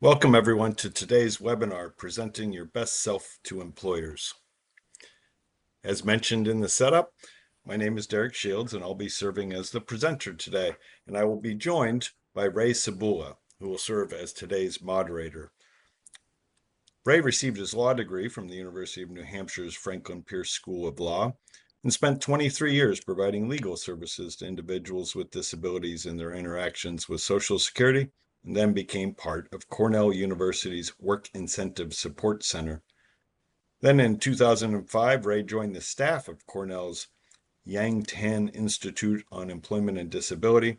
Welcome everyone to today's webinar, Presenting Your Best Self to Employers. As mentioned in the setup, my name is Derek Shields and I'll be serving as the presenter today, and I will be joined by Ray Cebula, who will serve as today's moderator. Ray received his law degree from the University of New Hampshire's Franklin Pierce School of Law and spent 23 years providing legal services to individuals with disabilities in their interactions with Social Security, and then became part of Cornell University's Work Incentive Support Center. Then in 2005, Ray joined the staff of Cornell's Yang Tan Institute on Employment and Disability.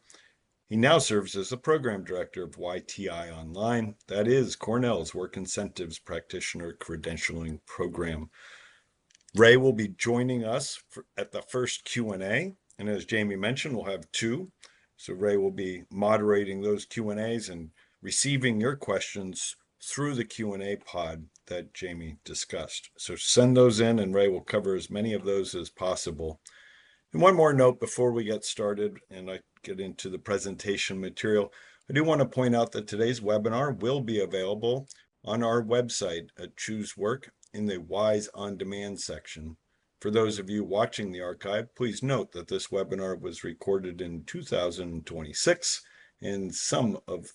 He now serves as the program director of YTI Online, that is Cornell's Work Incentives Practitioner Credentialing Program. Ray will be joining us at the first Q&A, and as Jamie mentioned, we'll have two. So Ray will be moderating those Q&As and receiving your questions through the Q&A pod that Jamie discussed. So send those in and Ray will cover as many of those as possible. And one more note before we get started and I get into the presentation material, I do want to point out that today's webinar will be available on our website at Choose Work in the Wise On Demand section. For those of you watching the archive, please note that this webinar was recorded in 2026 and some of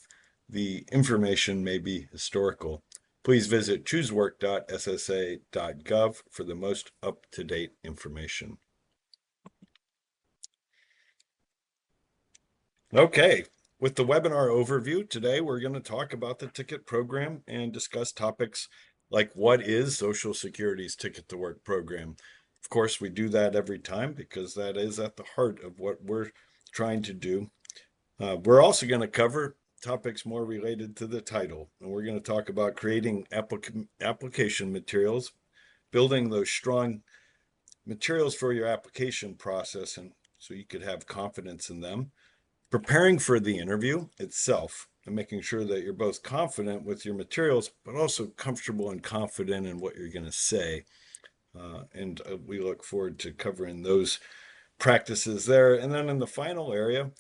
the information may be historical. Please visit choosework.ssa.gov for the most up-to-date information. Okay, with the webinar overview, today we're going to talk about the ticket program and discuss topics like what is Social Security's Ticket to Work program. Of course, we do that every time because that is at the heart of what we're trying to do. We're also going to cover topics more related to the title, and we're going to talk about creating application materials, building those strong materials for your application process, and so you could have confidence in them, preparing for the interview itself, and making sure that you're both confident with your materials, but also comfortable and confident in what you're going to say. And we look forward to covering those practices there. And then in the final area,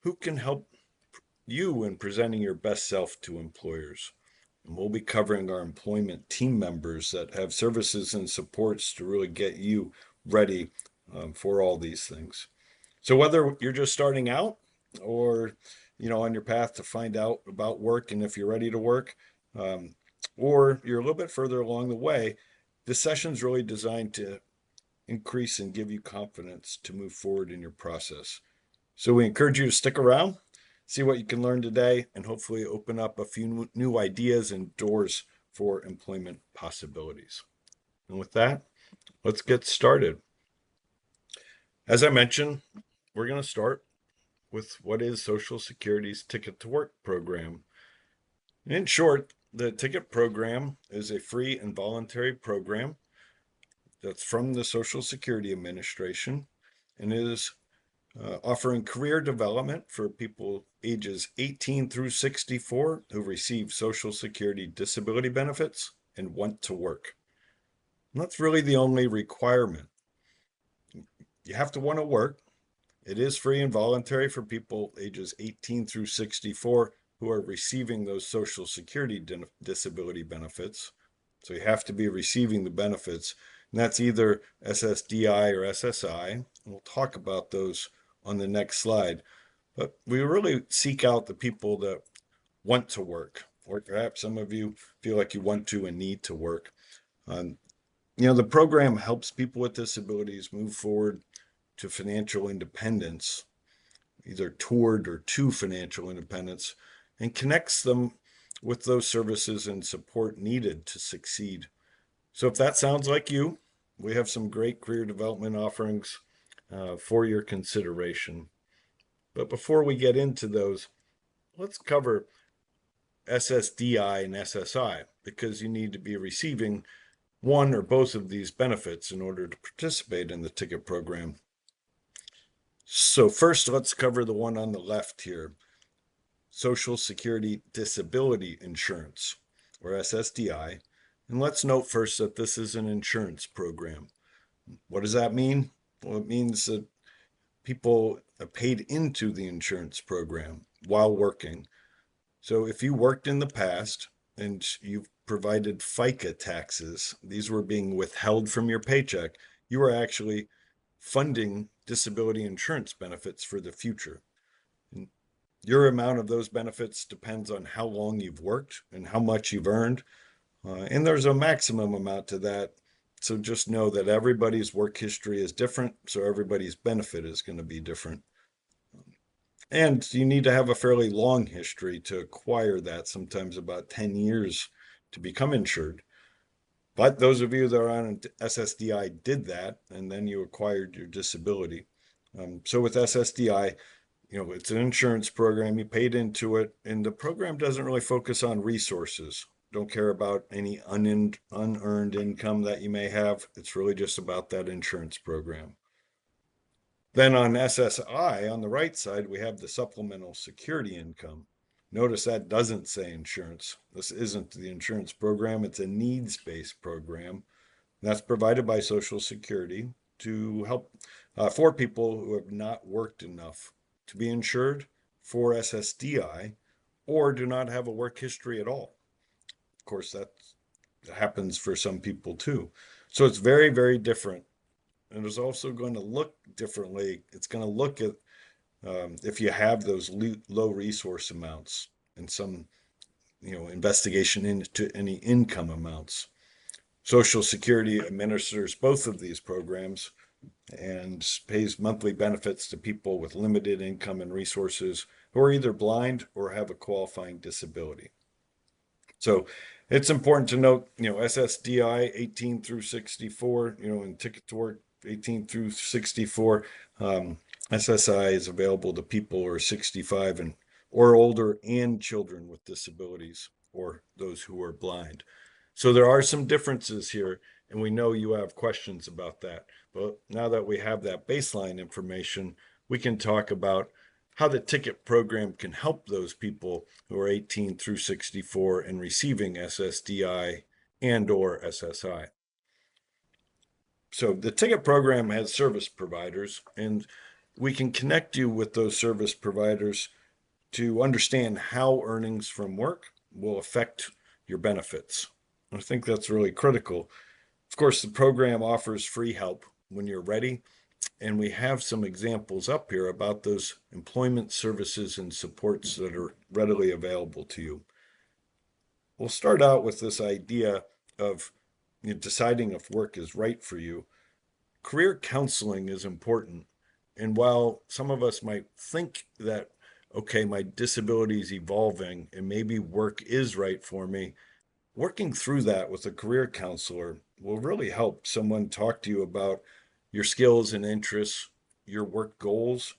who can help you in presenting your best self to employers? And we'll be covering our employment team members that have services and supports to really get you ready for all these things. So whether you're just starting out or on your path to find out about work and if you're ready to work, or you're a little bit further along the way, this session is really designed to increase and give you confidence to move forward in your process. So we encourage you to stick around, see what you can learn today, and hopefully open up a few new ideas and doors for employment possibilities. And with that, let's get started. As I mentioned, we're going to start with what is Social Security's Ticket to Work program. In short, the ticket program is a free and voluntary program that's from the Social Security Administration and is offering career development for people ages 18 through 64 who receive Social Security disability benefits and want to work. And that's really the only requirement. You have to want to work. It is free and voluntary for people ages 18 through 64 who are receiving those Social Security disability benefits. So you have to be receiving the benefits, and that's either SSDI or SSI. And we'll talk about those on the next slide. But we really seek out the people that want to work, or perhaps some of you feel like you want to and need to work. The program helps people with disabilities move forward to financial independence, either toward or to financial independence, and connects them with those services and support needed to succeed. So if that sounds like you, we have some great career development offerings for your consideration. But before we get into those, let's cover SSDI and SSI, because you need to be receiving one or both of these benefits in order to participate in the ticket program. So first, let's cover the one on the left here, Social Security Disability Insurance, or SSDI. And let's note first that this is an insurance program. What does that mean? Well, it means that people are paid into the insurance program while working. So if you worked in the past and you've provided FICA taxes, these were being withheld from your paycheck, you were actually funding disability insurance benefits for the future. And your amount of those benefits depends on how long you've worked and how much you've earned. And there's a maximum amount to that. So just know that everybody's work history is different. So everybody's benefit is going to be different. And you need to have a fairly long history to acquire that, sometimes about 10 years to become insured. But those of you that are on SSDI did that, and then you acquired your disability. So with SSDI, it's an insurance program. You paid into it, and the program doesn't really focus on resources. Don't care about any unearned income that you may have. It's really just about that insurance program. Then on SSI, on the right side, we have the supplemental security income. Notice that doesn't say insurance. This isn't the insurance program. It's a needs-based program. That's provided by Social Security to help for people who have not worked enough to be insured for SSDI or do not have a work history at all. Of course, that happens for some people too. So it's very, very different. And it's also going to look differently. It's going to look at if you have those low resource amounts and some, investigation into any income amounts. Social Security administers both of these programs and pays monthly benefits to people with limited income and resources who are either blind or have a qualifying disability. So it's important to note, SSDI 18 through 64, and Ticket to Work 18 through 64. SSI is available to people who are 65 and or older and children with disabilities or those who are blind. So there are some differences here, and we know you have questions about that. But now that we have that baseline information, we can talk about how the ticket program can help those people who are 18 through 64 and receiving SSDI and or SSI. So the ticket program has service providers, and we can connect you with those service providers to understand how earnings from work will affect your benefits. I think that's really critical. Of course, the program offers free help when you're ready, and we have some examples up here about those employment services and supports that are readily available to you. We'll start out with this idea of deciding if work is right for you. Career counseling is important. And while some of us might think that, okay, my disability is evolving and maybe work is right for me, working through that with a career counselor will really help someone talk to you about your skills and interests, your work goals,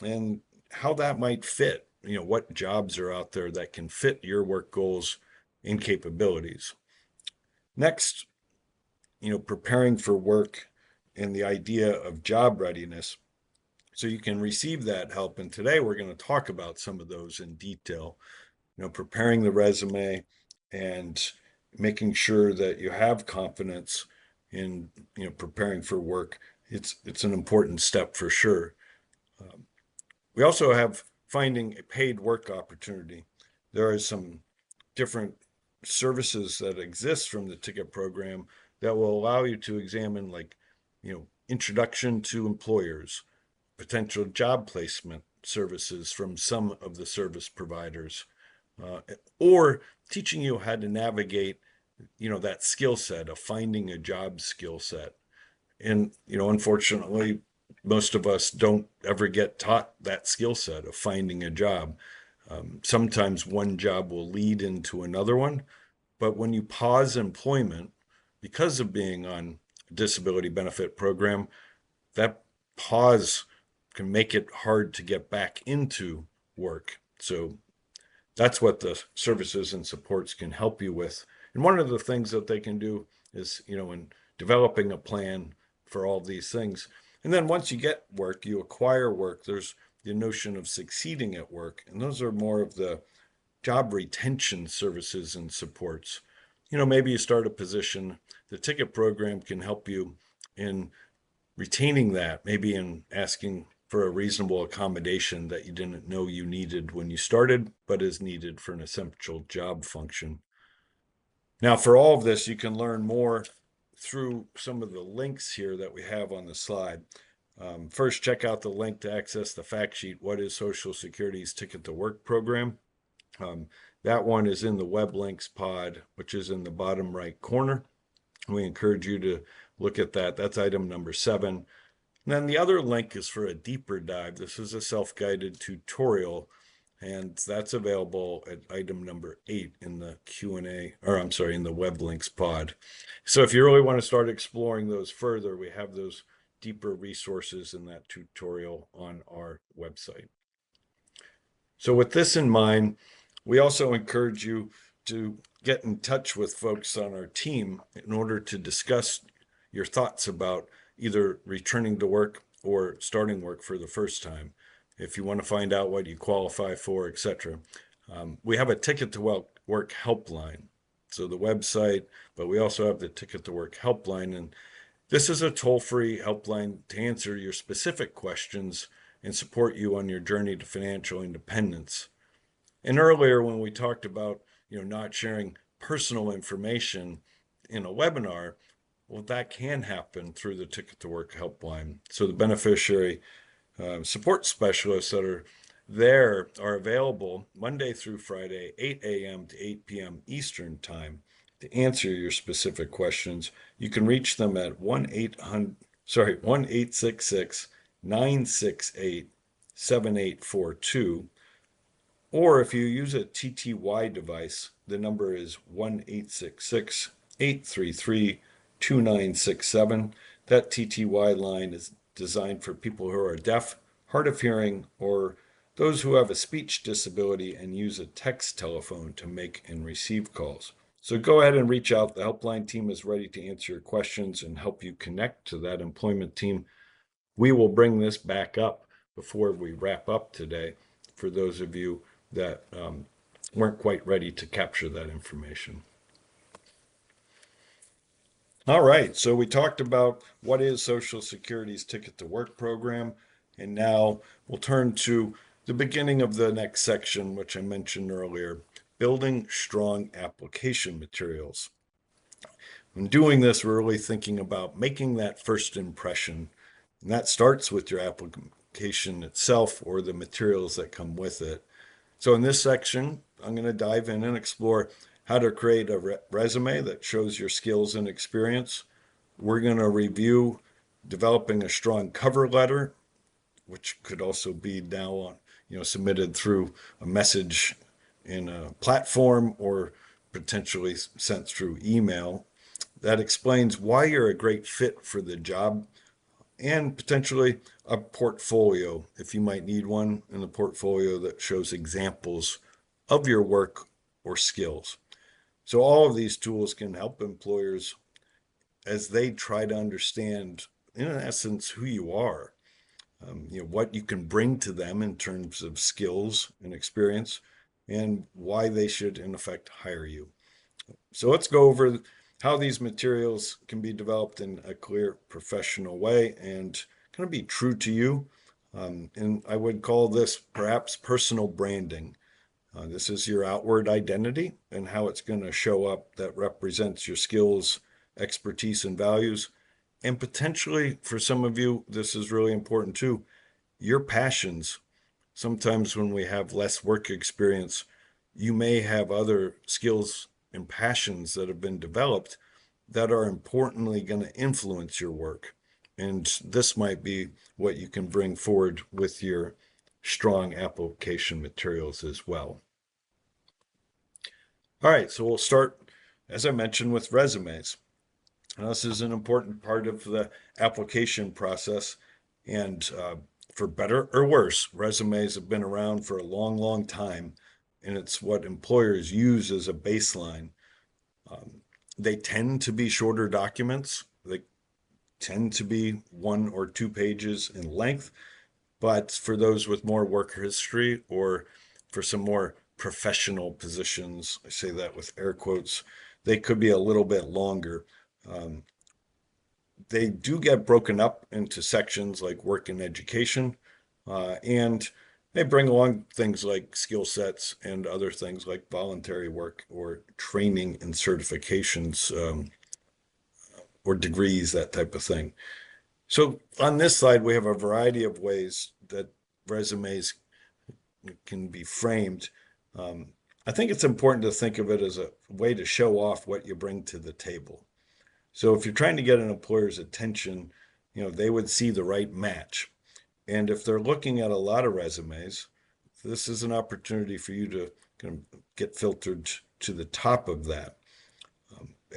and how that might fit. What jobs are out there that can fit your work goals and capabilities. Next, preparing for work and the idea of job readiness so you can receive that help. And today we're going to talk about some of those in detail, preparing the resume and making sure that you have confidence in, preparing for work. It's an important step for sure. We also have finding a paid work opportunity. There are some different services that exist from the ticket program that will allow you to examine, like, introduction to employers, potential job placement services from some of the service providers, or teaching you how to navigate, that skill set of finding a job skill set. And, unfortunately, most of us don't ever get taught that skill set of finding a job. Sometimes one job will lead into another one, but when you pause employment because of being on a disability benefit program, that pause can make it hard to get back into work. So that's what the services and supports can help you with. And one of the things that they can do is, in developing a plan for all these things. And then once you get work, you acquire work, there's the notion of succeeding at work. And those are more of the job retention services and supports. Maybe you start a position, the ticket program can help you in retaining that, maybe in asking for a reasonable accommodation that you didn't know you needed when you started, but is needed for an essential job function. Now, for all of this, you can learn more through some of the links here that we have on the slide. First, check out the link to access the fact sheet, What is Social Security's Ticket to Work program? That one is in the web links pod, which is in the bottom right corner. We encourage you to look at that. That's item number 7. And then the other link is for a deeper dive. This is a self-guided tutorial, and that's available at item number 8 in the Q&A, or I'm sorry, in the web links pod. So if you really want to start exploring those further, we have those deeper resources in that tutorial on our website. So with this in mind, we also encourage you to get in touch with folks on our team in order to discuss your thoughts about either returning to work or starting work for the first time. If you want to find out what you qualify for, etc. We have a Ticket to Work helpline. So the website, but we also have the Ticket to Work helpline. And this is a toll-free helpline to answer your specific questions and support you on your journey to financial independence. And earlier when we talked about, not sharing personal information in a webinar, well, that can happen through the Ticket to Work helpline. So the beneficiary support specialists that are there are available Monday through Friday, 8 a.m. to 8 p.m. Eastern Time to answer your specific questions. You can reach them at 1-866-968-7842. Or if you use a TTY device, the number is 1-866-833-2967. That TTY line is designed for people who are deaf, hard of hearing, or those who have a speech disability and use a text telephone to make and receive calls. So go ahead and reach out. The helpline team is ready to answer your questions and help you connect to that employment team. We will bring this back up before we wrap up today for those of you that weren't quite ready to capture that information. All right, so we talked about what is Social Security's Ticket to Work program, and now we'll turn to the beginning of the next section, which I mentioned earlier, building strong application materials. In doing this, we're really thinking about making that first impression, and that starts with your application itself or the materials that come with it. So in this section, I'm going to dive in and explore how to create a resume that shows your skills and experience. We're going to review developing a strong cover letter, which could also be now submitted through a message in a platform or potentially sent through email. That explains why you're a great fit for the job, and potentially a portfolio, if you might need one, in a portfolio that shows examples of your work or skills. So all of these tools can help employers as they try to understand, in essence, who you are, what you can bring to them in terms of skills and experience, and why they should, in effect, hire you. So let's go over how these materials can be developed in a clear, professional way and kind of be true to you. And I would call this perhaps personal branding. This is your outward identity and how it's going to show up that represents your skills, expertise, and values. And potentially, for some of you, this is really important too, your passions. Sometimes when we have less work experience, you may have other skills and passions that have been developed that are importantly going to influence your work. And this might be what you can bring forward with your strong application materials as well. All right, so we'll start, as I mentioned, with resumes. Now, this is an important part of the application process, and for better or worse, resumes have been around for a long, long time, and it's what employers use as a baseline. They tend to be shorter documents. They tend to be 1 or 2 pages in length, but for those with more work history or for some more professional positions, I say that with air quotes, they could be a little bit longer. They do get broken up into sections like work and education, and They bring along things like skill sets and other things like voluntary work or training and certifications, or degrees, that type of thing. So on this side, we have a variety of ways that resumes can be framed. Um, I think it's important to think of it as a way to show off what you bring to the table. So if you're trying to get an employer's attention, they would see the right match. And if they're looking at a lot of resumes, this is an opportunity for you to kind of get filtered to the top of that.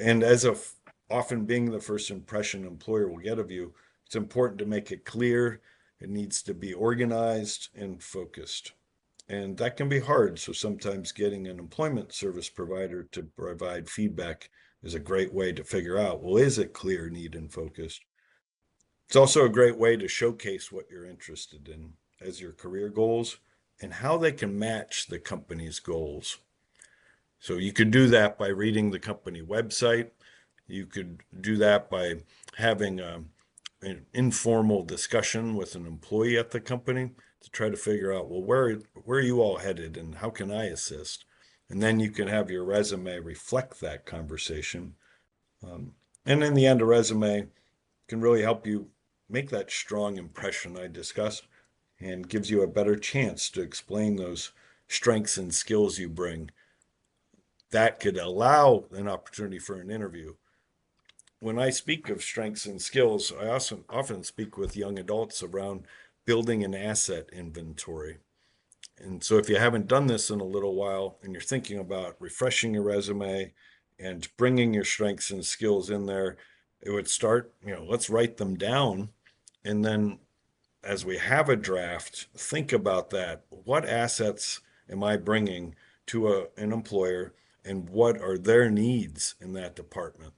And as of often being the first impression an employer will get of you, it's important to make it clear. It needs to be organized and focused. And that can be hard. So sometimes getting an employment service provider to provide feedback is a great way to figure out, well, is it clear, neat, and focused? It's also a great way to showcase what you're interested in as your career goals and how they can match the company's goals. So you could do that by reading the company website. You could do that by having an informal discussion with an employee at the company to try to figure out, well, where are you all headed and how can I assist? And then you can have your resume reflect that conversation. And in the end, a resume can really help you make that strong impression I discussed and gives you a better chance to explain those strengths and skills you bring. That could allow an opportunity for an interview. When I speak of strengths and skills, I also often speak with young adults around building an asset inventory. And so if you haven't done this in a little while and you're thinking about refreshing your resume and bringing your strengths and skills in there, it would start, let's write them down. And then as we have a draft, think about that. What assets am I bringing to an employer and what are their needs in that department?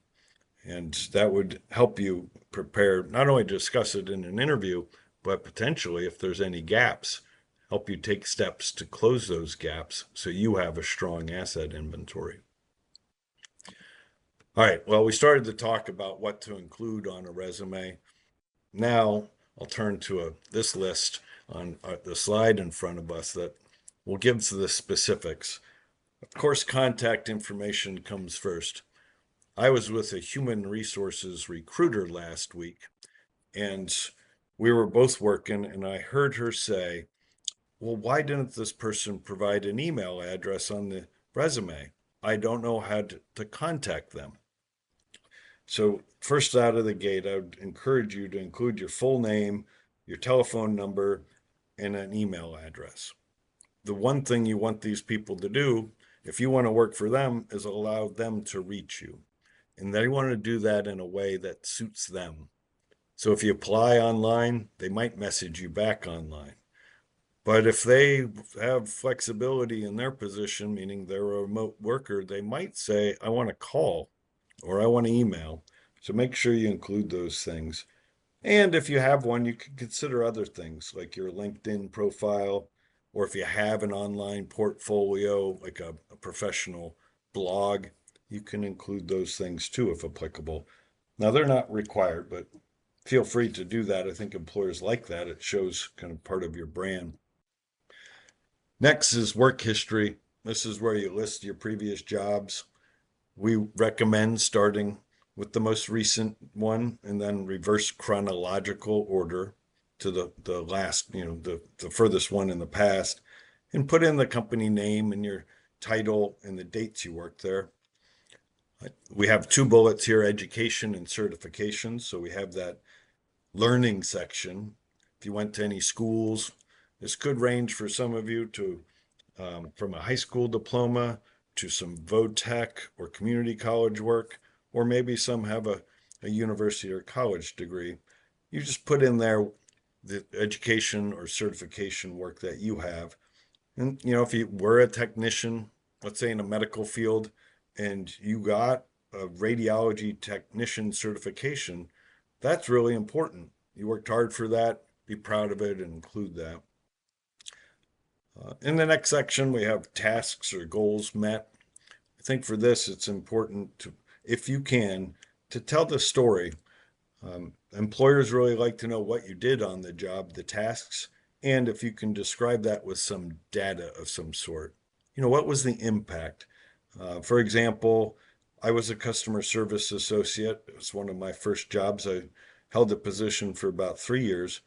And that would help you prepare, not only to discuss it in an interview, but potentially, if there's any gaps, help you take steps to close those gaps so you have a strong asset inventory. All right, well, we started to talk about what to include on a resume. Now I'll turn to this list on the slide in front of us that will give the specifics. Of course, contact information comes first. I was with a human resources recruiter last week, and we were both working, and I heard her say, well, why didn't this person provide an email address on the resume? I don't know how to contact them. So, first out of the gate, I would encourage you to include your full name, your telephone number, and an email address. The one thing you want these people to do, if you want to work for them, is allow them to reach you. And they want to do that in a way that suits them. So if you apply online, they might message you back online. But if they have flexibility in their position, meaning they're a remote worker, they might say, I want to call or I want to email. So make sure you include those things. And if you have one, you can consider other things like your LinkedIn profile, or if you have an online portfolio, like a professional blog, you can include those things too, if applicable. Now, they're not required, but feel free to do that. I think employers like that. It shows kind of part of your brand. Next is work history. This is where you list your previous jobs. We recommend starting with the most recent one and then reverse chronological order to the last, the furthest one in the past, and put in the company name and your title and the dates you worked there. We have two bullets here, education and certifications. So we have that learning section. If you went to any schools, this could range for some of you to from a high school diploma to some vo-tech or community college work, or maybe some have a university or college degree. You just put in there the education or certification work that you have. And, if you were a technician, let's say in a medical field, and you got a radiology technician certification, that's really important. You worked hard for that, be proud of it and include that. In the next section, we have tasks or goals met. I think for this, it's important to, if you can, to tell the story. Employers really like to know what you did on the job, the tasks, And if you can describe that with some data of some sort, what was the impact? For example, I was a customer service associate. It was one of my first jobs. I held the position for about 3 years,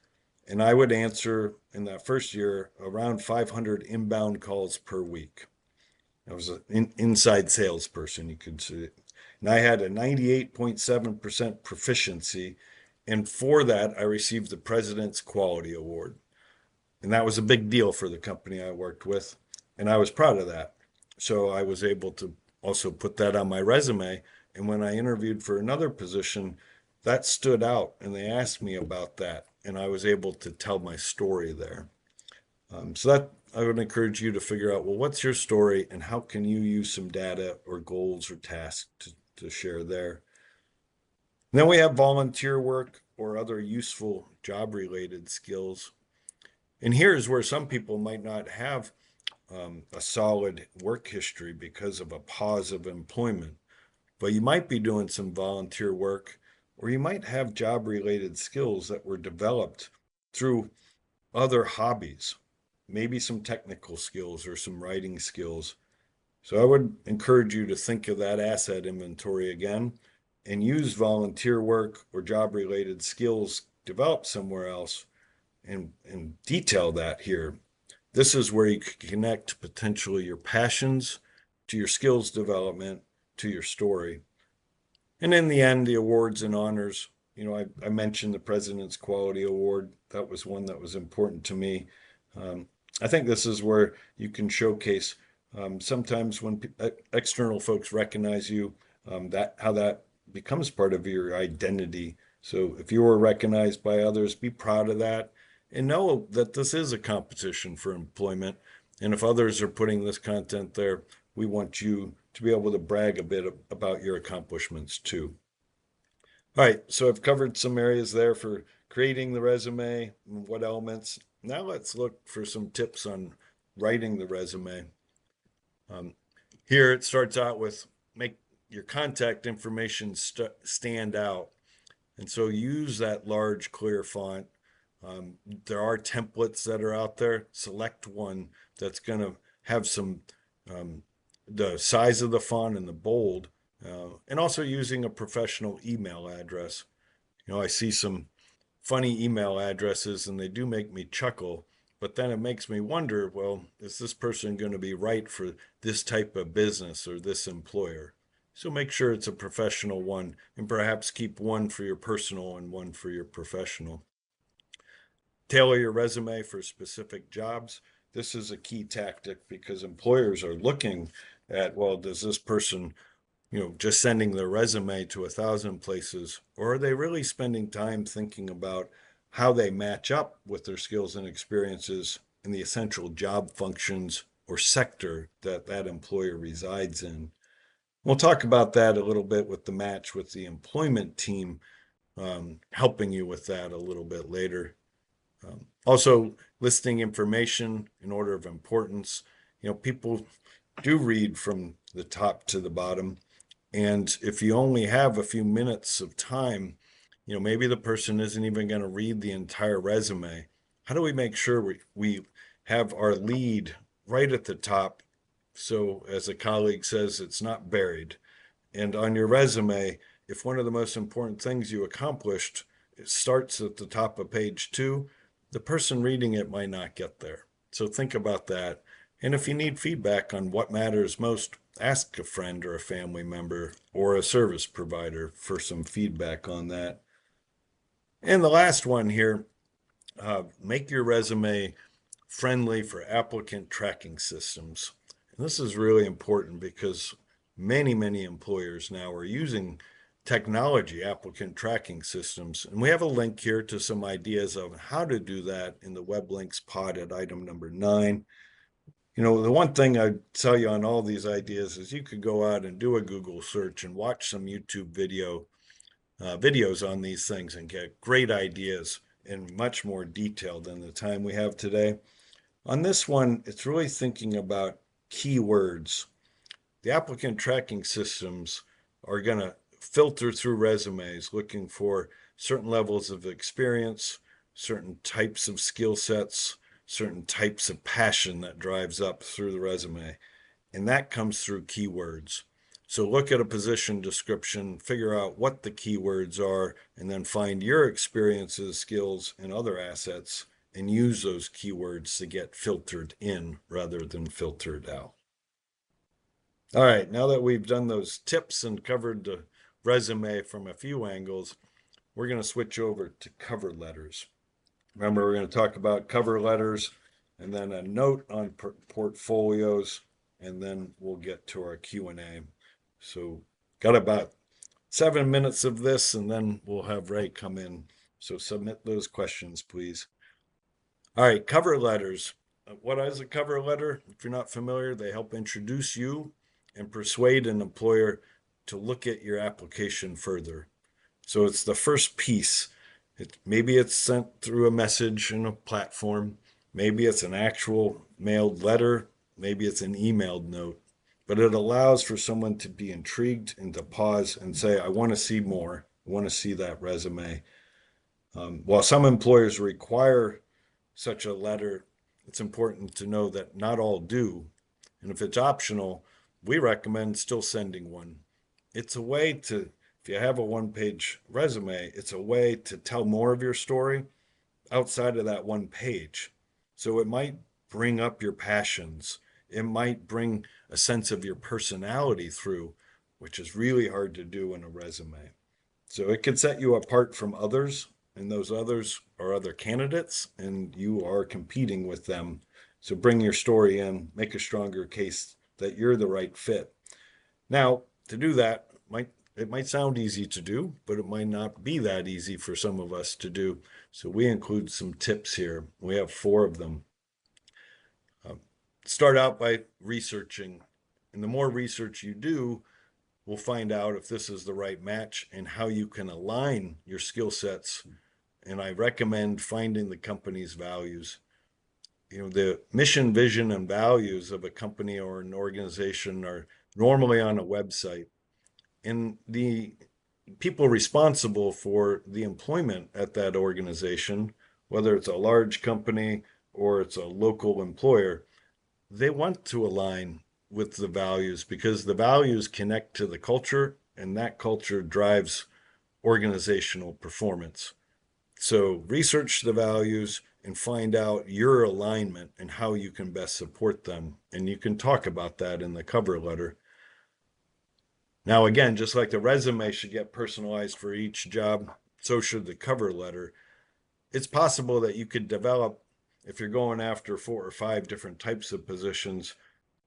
and I would answer in that first year around 500 inbound calls per week. I was an inside salesperson, you could say. And I had a 98.7% proficiency. And for that, I received the President's Quality Award. And that was a big deal for the company I worked with. And I was proud of that. So I was able to also put that on my resume. And when I interviewed for another position, that stood out. And they asked me about that. And I was able to tell my story there. So that I would encourage you to figure out, well, what's your story and how can you use some data or goals or tasks to share there? And then we have volunteer work or other useful job related skills. And here's where some people might not have a solid work history because of a pause of employment, but you might be doing some volunteer work or you might have job related skills that were developed through other hobbies, maybe some technical skills or some writing skills. So I would encourage you to think of that asset inventory again and use volunteer work or job related skills developed somewhere else and detail that here. This is where you can connect potentially your passions to your skills development to your story. And in the end, the awards and honors. I mentioned the President's Quality Award. That was one that was important to me. I think this is where you can showcase sometimes when external folks recognize you, that how that becomes part of your identity. So if you were recognized by others, be proud of that and know that this is a competition for employment. And if others are putting this content there, we want you to be able to brag a bit about your accomplishments too. All right, so I've covered some areas there for creating the resume and what elements. Now let's look for some tips on writing the resume. Here it starts out with make your contact information stand out. And so use that large, clear font. There are templates that are out there. Select one that's going to have some, the size of the font and the bold, and also using a professional email address. I see some funny email addresses and they do make me chuckle, but then it makes me wonder, well, is this person going to be right for this type of business or this employer? So make sure it's a professional one and perhaps keep one for your personal and one for your professional. Tailor your resume for specific jobs. This is a key tactic because employers are looking at, well, does this person just sending their resume to 1,000 places, or are they really spending time thinking about how they match up with their skills and experiences in the essential job functions or sector that that employer resides in? We'll talk about that a little bit with the match with the employment team, helping you with that a little bit later. Also, listing information in order of importance. People do read from the top to the bottom. And if you only have a few minutes of time, maybe the person isn't even going to read the entire resume. How do we make sure we have our lead right at the top? So, as a colleague says, it's not buried. And on your resume, if one of the most important things you accomplished it starts at the top of page 2, the person reading it might not get there. So think about that. And if you need feedback on what matters most, ask a friend or a family member or a service provider for some feedback on that. And the last one here, make your resume friendly for applicant tracking systems. And this is really important because many employers now are using technology applicant tracking systems. And we have a link here to some ideas of how to do that in the web links pod at item number 9. The one thing I'd tell you on all these ideas is you could go out and do a Google search and watch some YouTube videos on these things and get great ideas in much more detail than the time we have today. On this one, it's really thinking about keywords. The applicant tracking systems are going to filter through resumes looking for certain levels of experience, certain types of skill sets, certain types of passion that drives up through the resume. And that comes through keywords. So look at a position description, figure out what the keywords are, and then find your experiences, skills, and other assets and use those keywords to get filtered in rather than filtered out. All right, now that we've done those tips and covered the resume from a few angles, we're going to switch over to cover letters. Remember, we're going to talk about cover letters and then a note on portfolios, and then we'll get to our Q&A. So got about 7 minutes of this, and then we'll have Ray come in. So submit those questions, please. All right, cover letters. What is a cover letter? If you're not familiar, they help introduce you and persuade an employer to look at your application further. So it's the first piece. Maybe it's sent through a message in a platform. Maybe it's an actual mailed letter. Maybe it's an emailed note. But it allows for someone to be intrigued and to pause and say, I want to see more. I want to see that resume. While some employers require such a letter, it's important to know that not all do. And if it's optional, we recommend still sending one. It's a way to, if you have a one-page resume, it's a way to tell more of your story outside of that one page. So it might bring up your passions. It might bring a sense of your personality through, which is really hard to do in a resume. So it could set you apart from others, and those others are other candidates, and you are competing with them. So bring your story in, make a stronger case that you're the right fit. Now, to do that, it might sound easy to do, but it might not be that easy for some of us to do. So we include some tips here. We have 4 of them. Start out by researching. And the more research you do, we'll find out if this is the right match and how you can align your skill sets. And I recommend finding the company's values. The mission, vision, and values of a company or an organization are normally on a website. And the people responsible for the employment at that organization, whether it's a large company or it's a local employer, they want to align with the values because the values connect to the culture, and that culture drives organizational performance. So research the values and find out your alignment and how you can best support them. And you can talk about that in the cover letter. Now, again, just like the resume should get personalized for each job, so should the cover letter. It's possible that you could develop, if you're going after 4 or 5 different types of positions,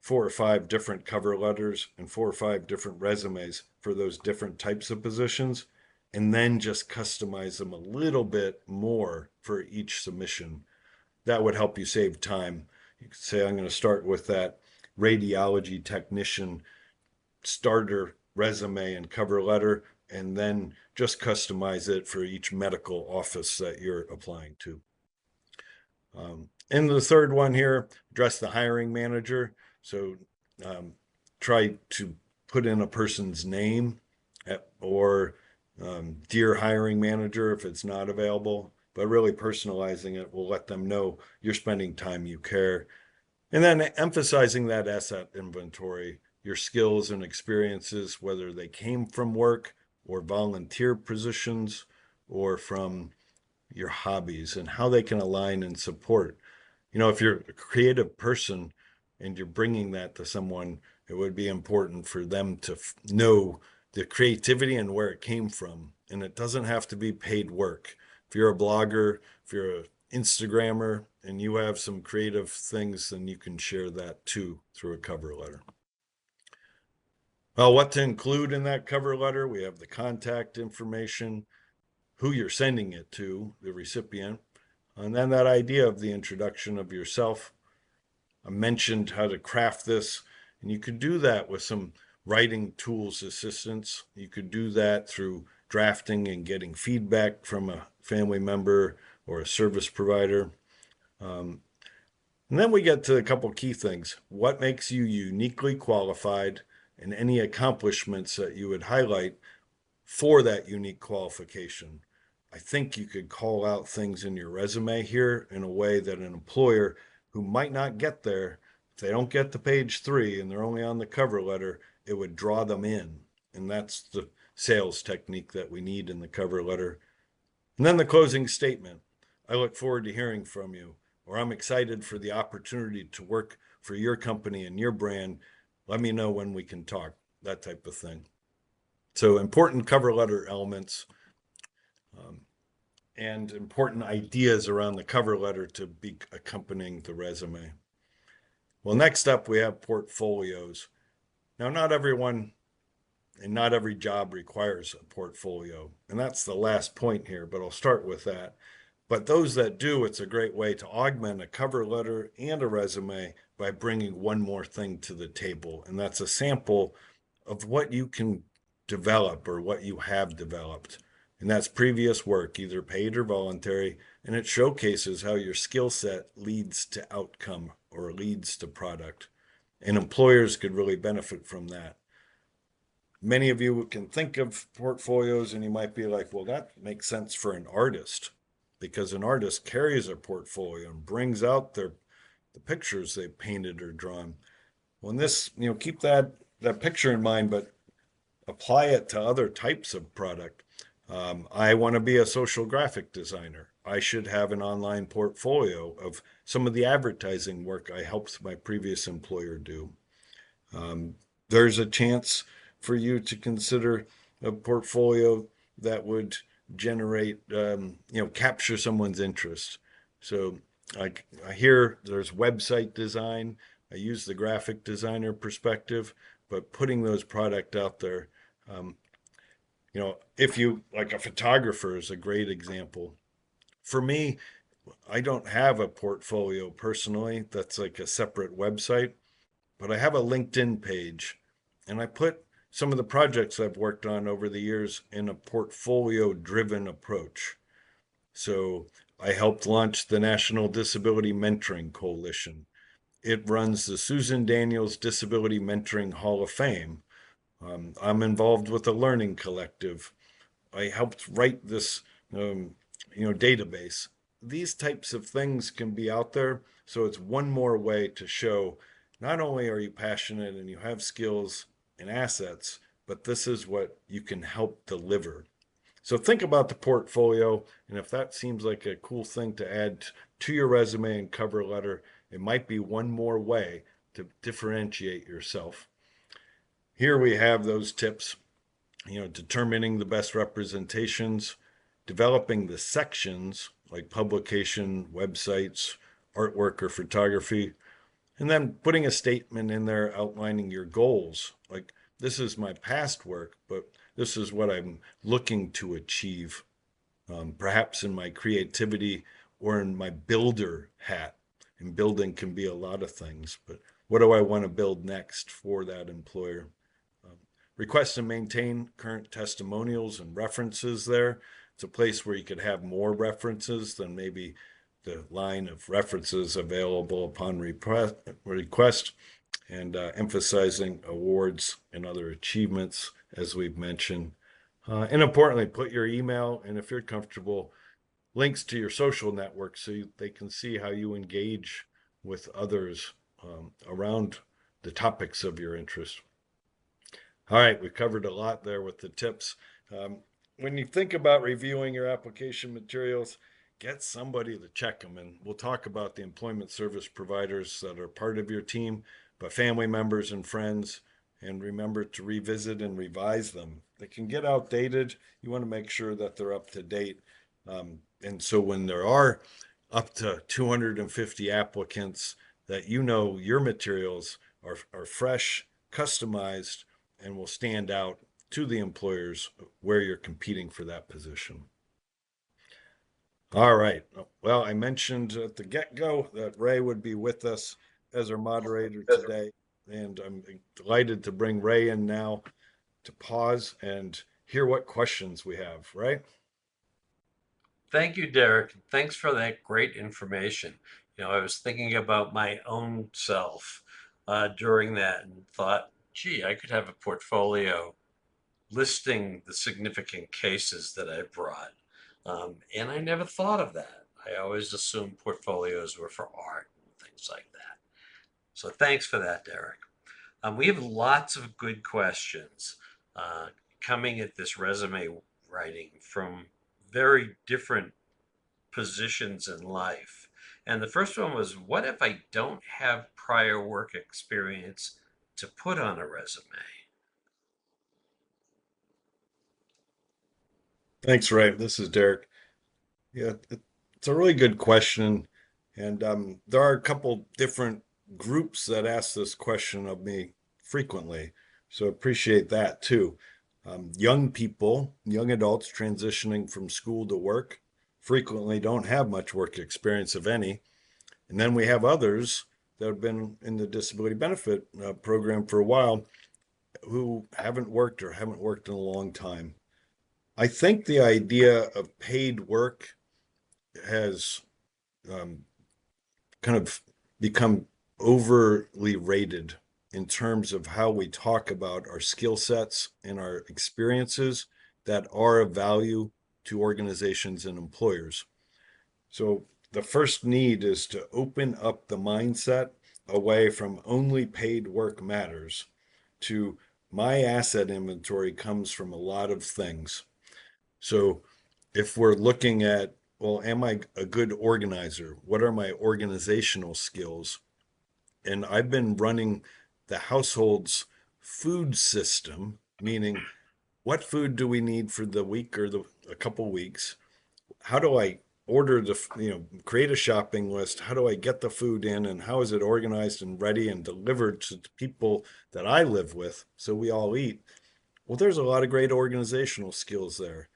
4 or 5 different cover letters and 4 or 5 different resumes for those different types of positions, and then just customize them a little bit more for each submission. That would help you save time. You could say, I'm going to start with that radiology technician starter resume and cover letter, and then just customize it for each medical office that you're applying to. And the third one here, address the hiring manager. So try to put in a person's name or dear hiring manager if it's not available, but really personalizing it will let them know you're spending time you care. And then emphasizing that asset inventory, your skills and experiences, whether they came from work or volunteer positions or from your hobbies, and how they can align and support. If you're a creative person and you're bringing that to someone, it would be important for them to know the creativity and where it came from. And it doesn't have to be paid work. If you're a blogger, if you're an Instagrammer, and you have some creative things, then you can share that too through a cover letter. Well, what to include in that cover letter? We have the contact information, who you're sending it to, the recipient, and then that idea of the introduction of yourself. I mentioned how to craft this, and you could do that with some writing tools assistance. You could do that through drafting and getting feedback from a family member or a service provider. And then we get to a couple key things. What makes you uniquely qualified, and any accomplishments that you would highlight for that unique qualification. I think you could call out things in your resume here in a way that an employer who might not get there, if they don't get to page 3 and they're only on the cover letter, it would draw them in. And that's the sales technique that we need in the cover letter. And then the closing statement. I look forward to hearing from you, or I'm excited for the opportunity to work for your company and your brand. Let me know when we can talk, that type of thing. So, important cover letter elements um, and important ideas around the cover letter to be accompanying the resume. Well, next up, we have portfolios. Now, not everyone and not every job requires a portfolio, and that's the last point here, but I'll start with that. But those that do, it's a great way to augment a cover letter and a resume by bringing one more thing to the table. And that's a sample of what you can develop or what you have developed. And that's previous work, either paid or voluntary. And it showcases how your skill set leads to outcome or leads to product. And employers could really benefit from that. Many of you can think of portfolios and you might be like, well, that makes sense for an artist because an artist carries a portfolio and brings out the pictures they've painted or drawn. Well, in this, keep that picture in mind, but apply it to other types of product. I want to be a social graphic designer. I should have an online portfolio of some of the advertising work I helped my previous employer do. There's a chance for you to consider a portfolio that would generate, capture someone's interest. So I hear there's website design. I use the graphic designer perspective, but putting those product out there, if you like a photographer is a great example. For me, I don't have a portfolio personally that's like a separate website, but I have a LinkedIn page and I put some of the projects I've worked on over the years in a portfolio driven approach. So I helped launch the National Disability Mentoring Coalition. It runs the Susan Daniels Disability Mentoring Hall of Fame. I'm involved with the Learning Collective. I helped write this, database. These types of things can be out there. So it's one more way to show not only are you passionate and you have skills and assets, but this is what you can help deliver. So think about the portfolio, and if that seems like a cool thing to add to your resume and cover letter, it might be one more way to differentiate yourself. Here we have those tips, determining the best representations, developing the sections like publication, websites, artwork, or photography, and then putting a statement in there outlining your goals. Like, this is my past work, but this is what I'm looking to achieve, perhaps in my creativity or in my builder hat. And building can be a lot of things, but what do I want to build next for that employer? Request and maintain current testimonials and references there. It's a place where you could have more references than maybe the line of references available upon request, and emphasizing awards and other achievements, as we've mentioned. And importantly, put your email and, if you're comfortable, links to your social network so they can see how you engage with others around the topics of your interest. All right, we covered a lot there with the tips. When you think about reviewing your application materials, get somebody to check them. And we'll talk about the employment service providers that are part of your team, but family members and friends. And remember to revisit and revise them. They can get outdated. You want to make sure that they're up to date. And so when there are up to 250 applicants, that your materials are fresh, customized, and will stand out to the employers where you're competing for that position. All right. Well, I mentioned at the get-go that Ray would be with us as our moderator today, and I'm delighted to bring Ray in now to pause and hear what questions we have. Right? Thank you, Derek. Thanks for that great information. I was thinking about my own self during that and thought, gee, I could have a portfolio listing the significant cases that I brought. And I never thought of that. I always assumed portfolios were for art and things like that. So thanks for that, Derek. We have lots of good questions uh, coming at this resume writing from very different positions in life. And the first one was, what if I don't have prior work experience to put on a resume? Thanks, Ray. This is Derek. Yeah, it's a really good question. And there are a couple different groups that ask this question of me frequently. So appreciate that too. Young people, young adults transitioning from school to work frequently don't have much work experience, if any. And then we have others that have been in the disability benefit program for a while who haven't worked in a long time. I think the idea of paid work has um, kind of become overly rated in terms of how we talk about our skill sets and our experiences that are of value to organizations and employers. So the first need is to open up the mindset away from only paid work matters to my asset inventory comes from a lot of things. So if we're looking at, well, am I a good organizer? What are my organizational skills? And I've been running the household's food system, meaning what food do we need for the week or a couple weeks? How do I order create a shopping list? How do I get the food in and how is it organized and ready and delivered to the people that I live with so we all eat? Well, there's a lot of great organizational skills there.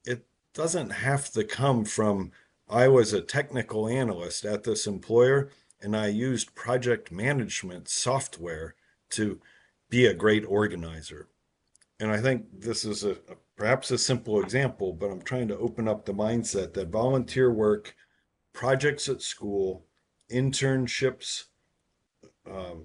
It doesn't have to come from, I was a technical analyst at this employer and I used project management software to be a great organizer. And I think this is perhaps a simple example, but I'm trying to open up the mindset that volunteer work, projects at school, internships, um,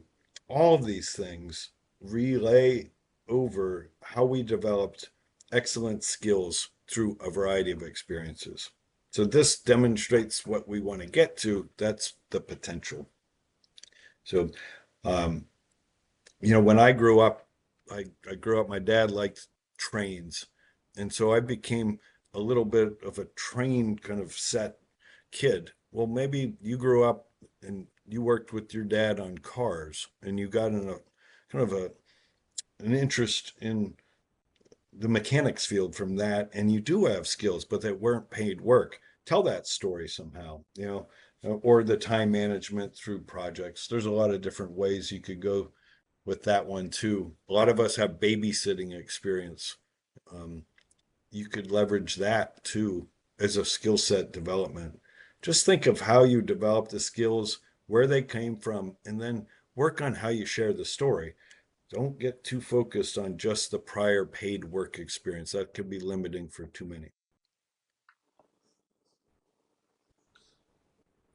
all of these things relay over how we developed excellent skills through a variety of experiences. So this demonstrates what we want to get to. That's the potential. So, um, when I grew up, I grew up, my dad liked trains. And so I became a little bit of a train kind of set kid. Well, maybe you grew up and you worked with your dad on cars and you got in a kind of an interest in the mechanics field from that and you do have skills but that weren't paid work. Tell that story somehow, or the time management through projects. There's a lot of different ways you could go with that one too. A lot of us have babysitting experience. um, you could leverage that too as a skill set development. Just think of how you develop the skills, where they came from, and then work on how you share the story. Don't get too focused on just the prior paid work experience. That could be limiting for too many.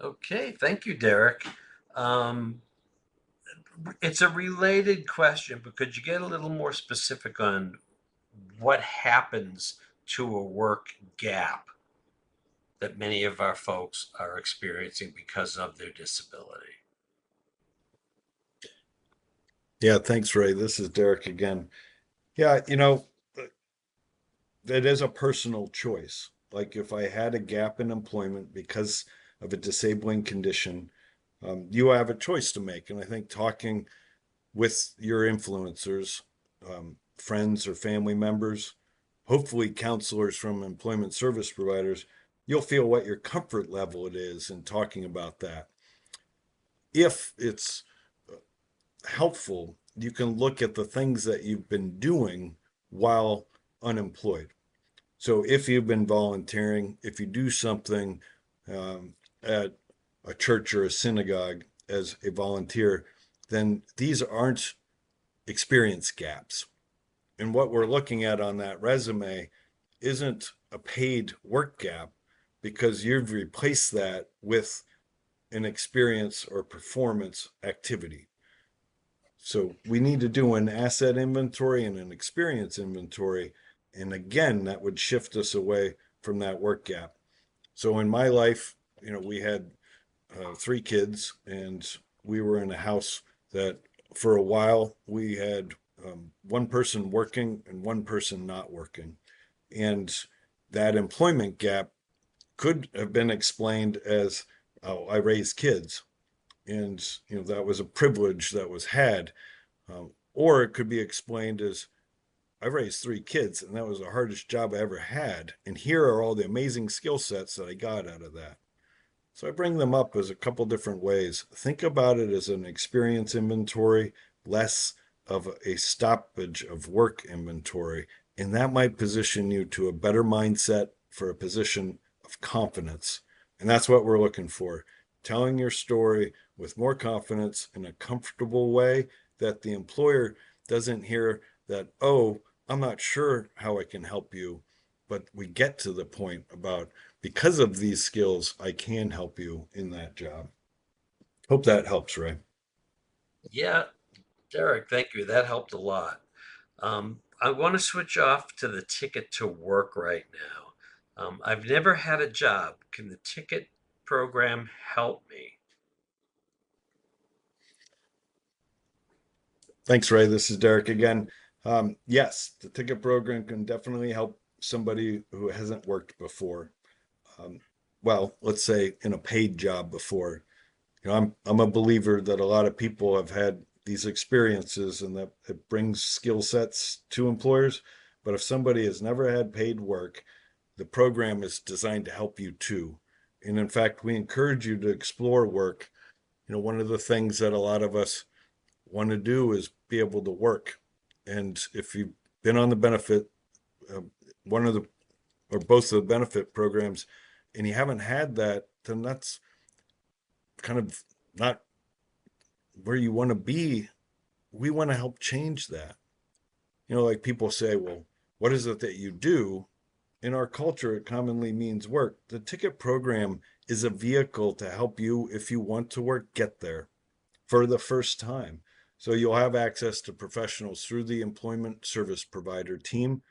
Okay, thank you, Derek. Um, it's a related question, but could you get a little more specific on what happens to a work gap that many of our folks are experiencing because of their disability? Yeah, thanks, Ray. This is Derek again. Yeah, that is a personal choice. Like if I had a gap in employment because of a disabling condition, you have a choice to make. And I think talking with your influencers, friends or family members, hopefully counselors from employment service providers, you'll feel what your comfort level it is in talking about that. If it's helpful, you can look at the things that you've been doing while unemployed. So if you've been volunteering, if you do something at a church or a synagogue as a volunteer, then these aren't experience gaps. And what we're looking at on that resume isn't a paid work gap because you've replaced that with an experience or performance activity. So we need to do an asset inventory and an experience inventory. And again, that would shift us away from that work gap. So in my life, we had 3 kids, and we were in a house that for a while we had one person working and one person not working. And that employment gap could have been explained as, oh, I raised kids. And, that was a privilege that was had. Or it could be explained as, I raised 3 kids and that was the hardest job I ever had. And here are all the amazing skill sets that I got out of that. So I bring them up as a couple different ways. Think about it as an experience inventory, less of a stoppage of work inventory. And that might position you to a better mindset for a position of confidence. And that's what we're looking for. Telling your story with more confidence in a comfortable way that the employer doesn't hear that, oh, I'm not sure how I can help you. But we get to the point about, because of these skills, I can help you in that job. Hope that helps, Ray. Yeah, Derek, thank you. That helped a lot. I want to switch off to the ticket to work right now. I've never had a job. Can the ticket program help me? Thanks, Ray. This is Derek again. Yes, the ticket program can definitely help somebody who hasn't worked before. Um, well, let's say in a paid job before. I'm a believer that a lot of people have had these experiences and that it brings skill sets to employers. But if somebody has never had paid work, the program is designed to help you too. And in fact, we encourage you to explore work. One of the things that a lot of us want to do is be able to work. And if you've been on the benefit, uh, one of the or both of the benefit programs, and you haven't had that, then that's kind of not where you want to be. We want to help change that. Like people say, well, what is it that you do? In our culture, it commonly means work. The ticket program is a vehicle to help you, if you want to work, get there for the first time. So you'll have access to professionals through the employment service provider team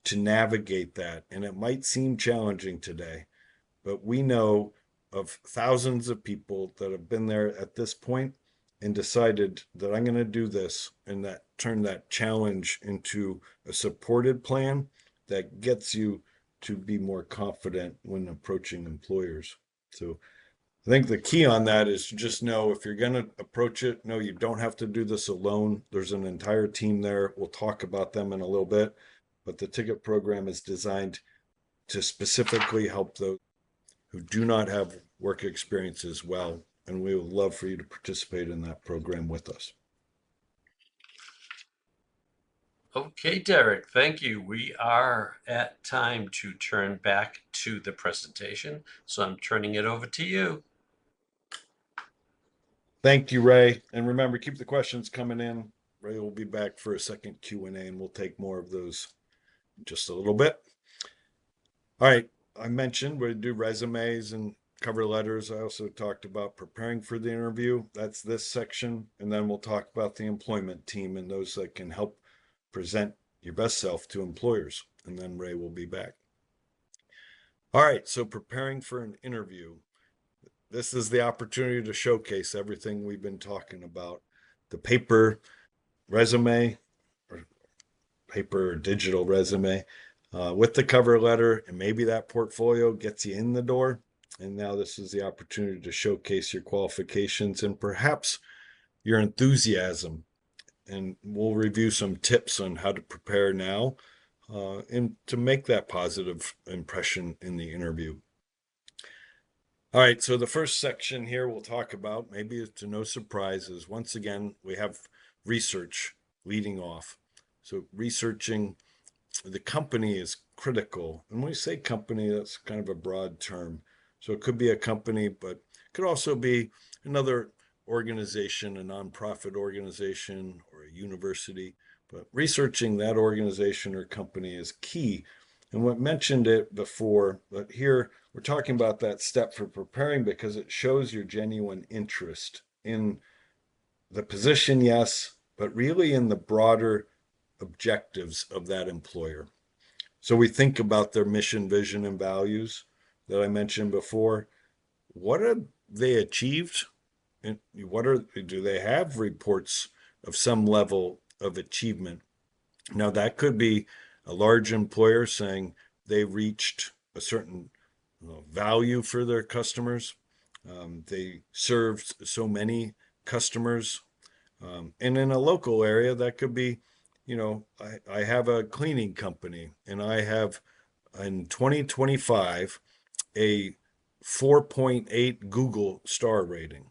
to navigate that. And it might seem challenging today, but we know of thousands of people that have been there at this point and decided that I'm going to do this, and that turn that challenge into a supported plan that gets you to be more confident when approaching employers. So I think the key on that is to just know, if you're going to approach it, no, you don't have to do this alone. There's an entire team there. We'll talk about them in a little bit, but the ticket program is designed to specifically help those who do not have work experience as well. And we would love for you to participate in that program with us. Okay, Derek, thank you. We are at time to turn back to the presentation, so I'm turning it over to you. Thank you, Ray. And remember, keep the questions coming in. Ray will be back for a second Q&A, and we'll take more of those in just a little bit. All right. I mentioned we do resumes and cover letters. I also talked about preparing for the interview. That's this section. And then we'll talk about the employment team and those that can help present your best self to employers. And then Ray will be back. All right. So preparing for an interview. This is the opportunity to showcase everything we've been talking about. The paper resume, or paper or digital resume, with the cover letter, and maybe that portfolio gets you in the door. And now this is the opportunity to showcase your qualifications and perhaps your enthusiasm. And we'll review some tips on how to prepare now, and to make that positive impression in the interview. All right, so the first section here we'll talk about, maybe to no surprises, once again, we have research leading off. So researching the company is critical. And when we say company, that's kind of a broad term. So it could be a company, but it could also be another organization, a nonprofit organization, or a university. But researching that organization or company is key. And we mentioned it before, but here we're talking about that step for preparing because it shows your genuine interest in the position, yes, but really in the broader objectives of that employer. So we think about their mission, vision, and values that I mentioned before. What have they achieved? And do they have reports of some level of achievement? Now, that could be a large employer saying they reached a certain value for their customers. They served so many customers. And in a local area, that could be, I have a cleaning company and I have in 2025 a 4.8 Google star rating,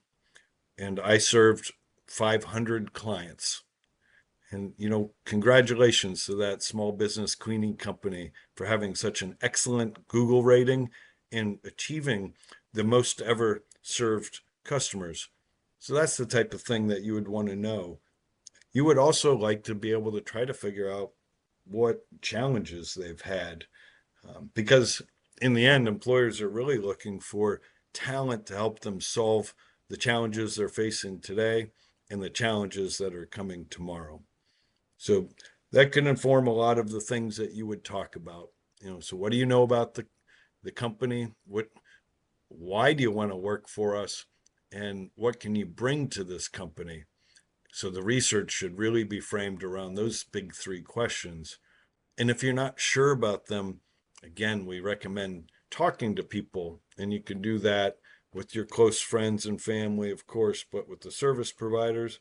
and I served 500 clients. And, congratulations to that small business cleaning company for having such an excellent Google rating and achieving the most ever served customers. So that's the type of thing that you would want to know. You would also like to be able to try to figure out what challenges they've had, because in the end, employers are really looking for talent to help them solve the challenges they're facing today and the challenges that are coming tomorrow. So that can inform a lot of the things that you would talk about. So what do you know about the company? Why do you want to work for us? And what can you bring to this company? So the research should really be framed around those big three questions. And if you're not sure about them, again, we recommend talking to people, and you can do that with your close friends and family, of course, but with the service providers,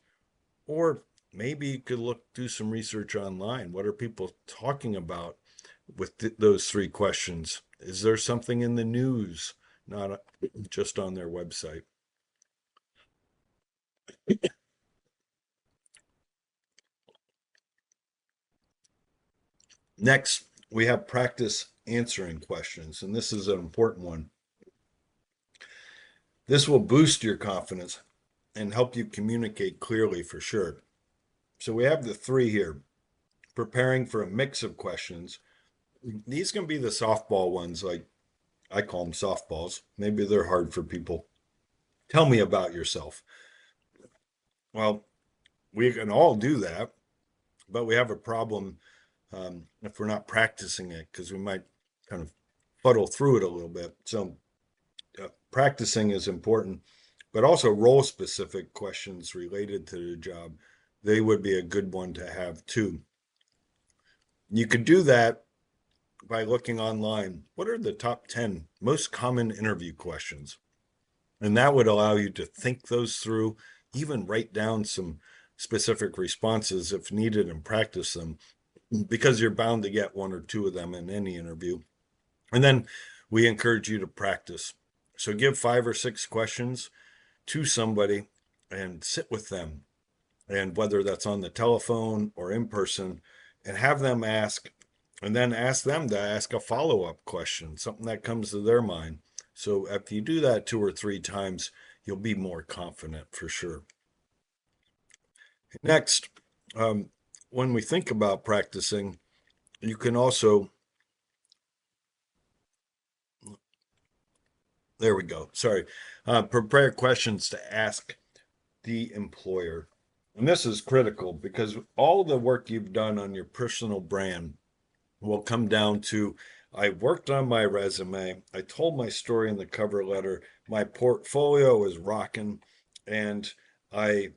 or maybe you could do some research online. What are people talking about with those three questions? Is there something in the news, not just on their website? Next, we have practice answering questions, and this is an important one. This will boost your confidence and help you communicate clearly for sure. So we have the three here: preparing for a mix of questions. These can be the softball ones, like I call them softballs. Maybe they're hard for people. Tell me about yourself. Well, we can all do that, but we have a problem if we're not practicing it, because we might kind of fuddle through it a little bit. So practicing is important, but also role specific questions related to the job. They would be a good one to have too. You could do that by looking online. What are the top 10 most common interview questions? And that would allow you to think those through, even write down some specific responses if needed and practice them, because you're bound to get one or two of them in any interview. And then we encourage you to practice. So give 5 or 6 questions to somebody and sit with them, and whether that's on the telephone or in person, and have them ask, and then ask them to ask a follow-up question, something that comes to their mind. So if you do that 2 or 3 times, you'll be more confident for sure. Next, when we think about practicing, you can also, there we go, sorry, prepare questions to ask the employer. And this is critical because all the work you've done on your personal brand will come down to: I worked on my resume, I told my story in the cover letter, my portfolio is rocking, and I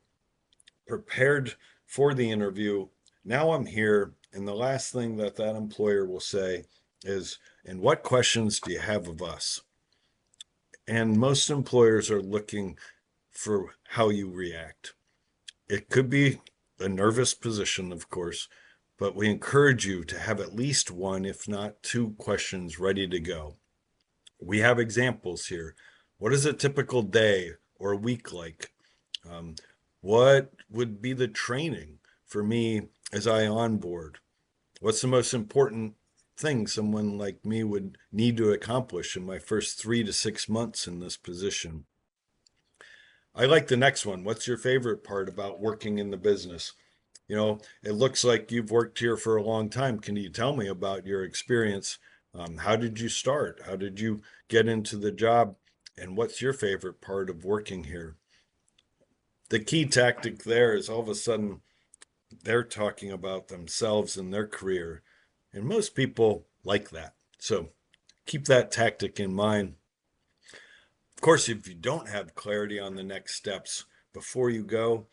prepared for the interview. Now I'm here, and the last thing that that employer will say is, and what questions do you have of us? And most employers are looking for how you react. It could be a nervous position, of course, but we encourage you to have at least one, if not 2 questions ready to go. We have examples here. What is a typical day or a week like? Um, what would be the training for me as I onboard? What's the most important thing someone like me would need to accomplish in my first 3 to 6 months in this position? I like the next one. What's your favorite part about working in the business? It looks like you've worked here for a long time. Can you tell me about your experience? How did you start? How did you get into the job? And what's your favorite part of working here? The key tactic there is all of a sudden they're talking about themselves and their career. And most people like that. So keep that tactic in mind. Of course, if you don't have clarity on the next steps before you go,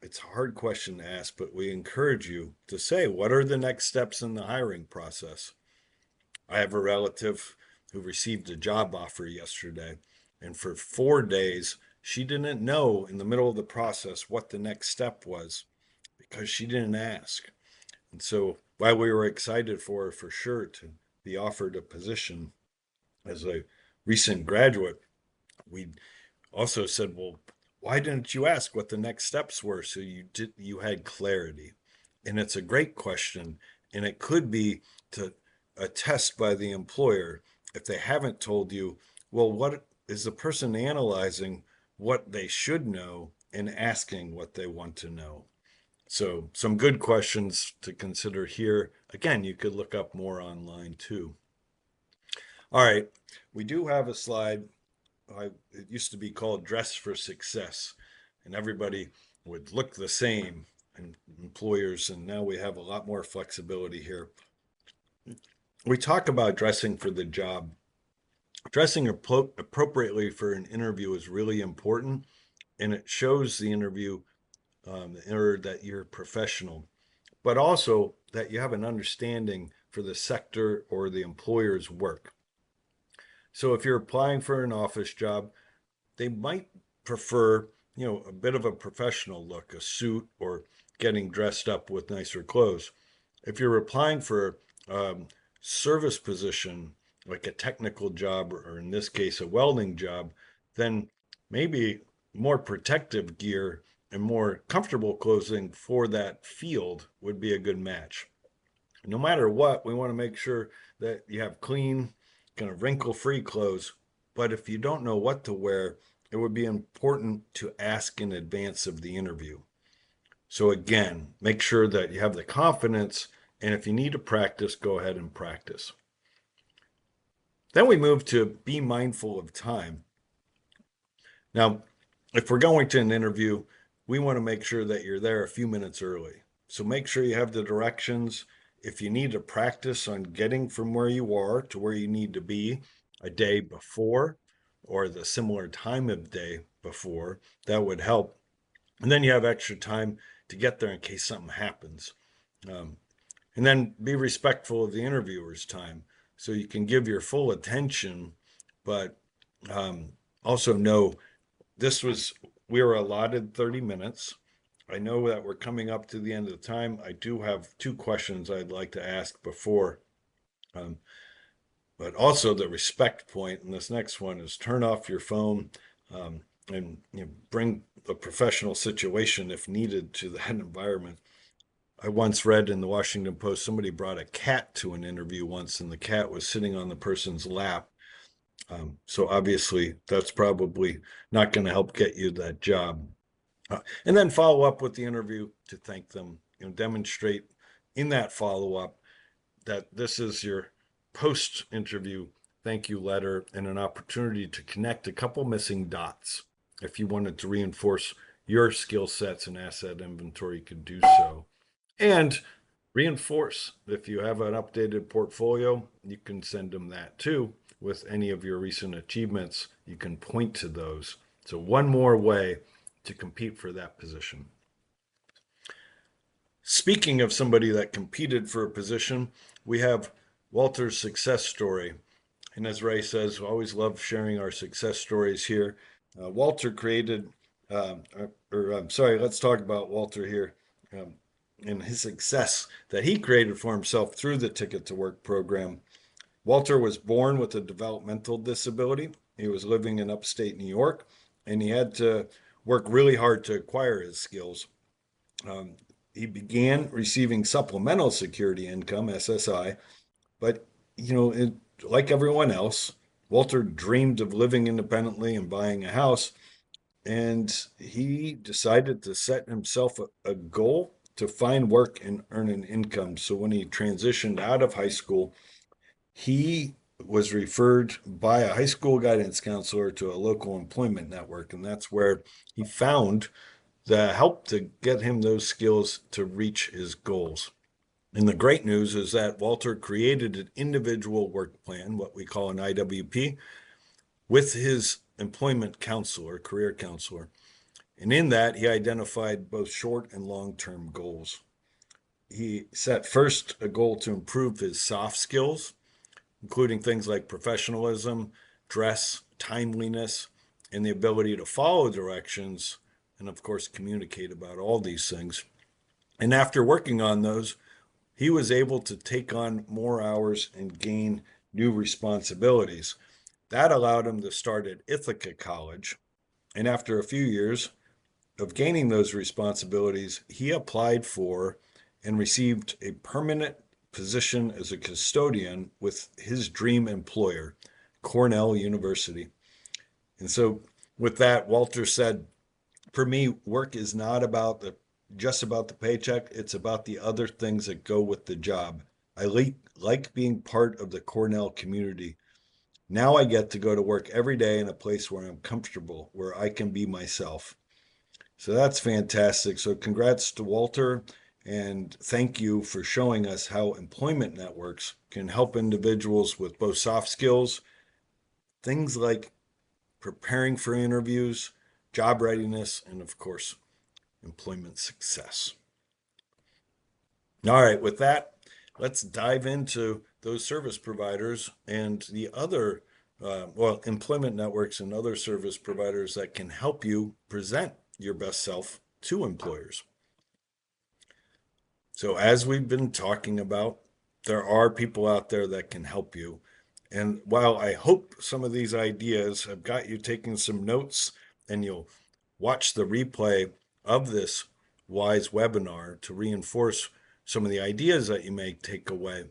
it's a hard question to ask, but we encourage you to say, what are the next steps in the hiring process? I have a relative who received a job offer yesterday, and for 4 days, she didn't know in the middle of the process what the next step was because she didn't ask. And so, while we were excited for sure to be offered a position as a recent graduate, we also said, well, why didn't you ask what the next steps were so you had clarity? And it's a great question, and it could be to a test by the employer if they haven't told you, well, what is the person analyzing what they should know and asking what they want to know? So some good questions to consider here. Again, you could look up more online too. All right, we do have a slide. It used to be called Dress for Success, and everybody would look the same, and employers, and now we have a lot more flexibility here. We talk about dressing for the job. Dressing appropriately for an interview is really important, and it shows the interview or that you're professional, but also that you have an understanding for the sector or the employer's work. So if you're applying for an office job, they might prefer, a bit of a professional look, a suit or getting dressed up with nicer clothes. If you're applying for a service position, like a technical job, or in this case, a welding job, then maybe more protective gear and more comfortable clothing for that field would be a good match. No matter what, we want to make sure that you have clean, kind of wrinkle-free clothes. But if you don't know what to wear, it would be important to ask in advance of the interview. So again, make sure that you have the confidence, and if you need to practice, go ahead and practice. Then we move to be mindful of time. Now, if we're going to an interview, we want to make sure that you're there a few minutes early. So make sure you have the directions. If you need to practice on getting from where you are to where you need to be a day before or the similar time of day before, that would help. And then you have extra time to get there in case something happens. And then be respectful of the interviewer's time so you can give your full attention, but also know we were allotted 30 minutes. I know that we're coming up to the end of the time. I do have 2 questions I'd like to ask before, but also the respect point. And this next one is turn off your phone and bring a professional situation if needed to that environment. I once read in the Washington Post somebody brought a cat to an interview once, and the cat was sitting on the person's lap. So obviously, that's probably not going to help get you that job. And then follow up with the interview to thank them. Demonstrate in that follow up that this is your post interview thank you letter and an opportunity to connect a couple missing dots. If you wanted to reinforce your skill sets and asset inventory, you could do so. And reinforce if you have an updated portfolio, you can send them that too. With any of your recent achievements, you can point to those. So, one more way to compete for that position. Speaking of somebody that competed for a position, we have Walter's success story. And as Ray says, we always love sharing our success stories here. Walter created, I'm sorry, let's talk about Walter here and his success that he created for himself through the Ticket to Work program. Walter was born with a developmental disability. He was living in upstate New York, and he had to work really hard to acquire his skills. He began receiving supplemental security income, SSI, but like everyone else, Walter dreamed of living independently and buying a house, and he decided to set himself a goal to find work and earn an income. So when he transitioned out of high school, he was referred by a high school guidance counselor to a local employment network, and that's where he found the help to get him those skills to reach his goals. And the great news is that Walter created an individual work plan, what we call an IWP, with his employment counselor, career counselor. And in that, he identified both short and long-term goals. He set first a goal to improve his soft skills, including things like professionalism, dress, timeliness, and the ability to follow directions, and of course, communicate about all these things. And after working on those, he was able to take on more hours and gain new responsibilities. That allowed him to start at Ithaca College. And after a few years of gaining those responsibilities, he applied for and received a permanent position as a custodian with his dream employer, Cornell University. And so, with that, Walter said, for me, work is not about the just about the paycheck. It's about the other things that go with the job. I like being part of the Cornell community. Now I get to go to work every day in a place where I'm comfortable, where I can be myself. So that's fantastic. So congrats to Walter, and thank you for showing us how employment networks can help individuals with both soft skills, things like preparing for interviews, job readiness, and of course, employment success. All right, with that, let's dive into those service providers and the other, employment networks and other service providers that can help you present your best self to employers. So, as we've been talking about, there are people out there that can help you. And while I hope some of these ideas have got you taking some notes and you'll watch the replay of this WISE webinar to reinforce some of the ideas that you may take away,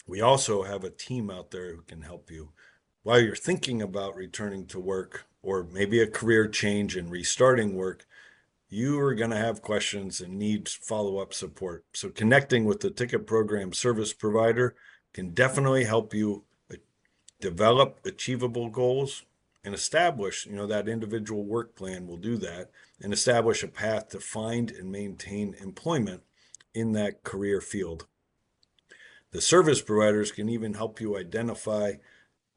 we also have a team out there who can help you. While you're thinking about returning to work or maybe a career change and restarting work, you are going to have questions and need follow-up support. So connecting with the ticket program service provider can definitely help you develop achievable goals and establish, that individual work plan will do that and establish a path to find and maintain employment in that career field. The service providers can even help you identify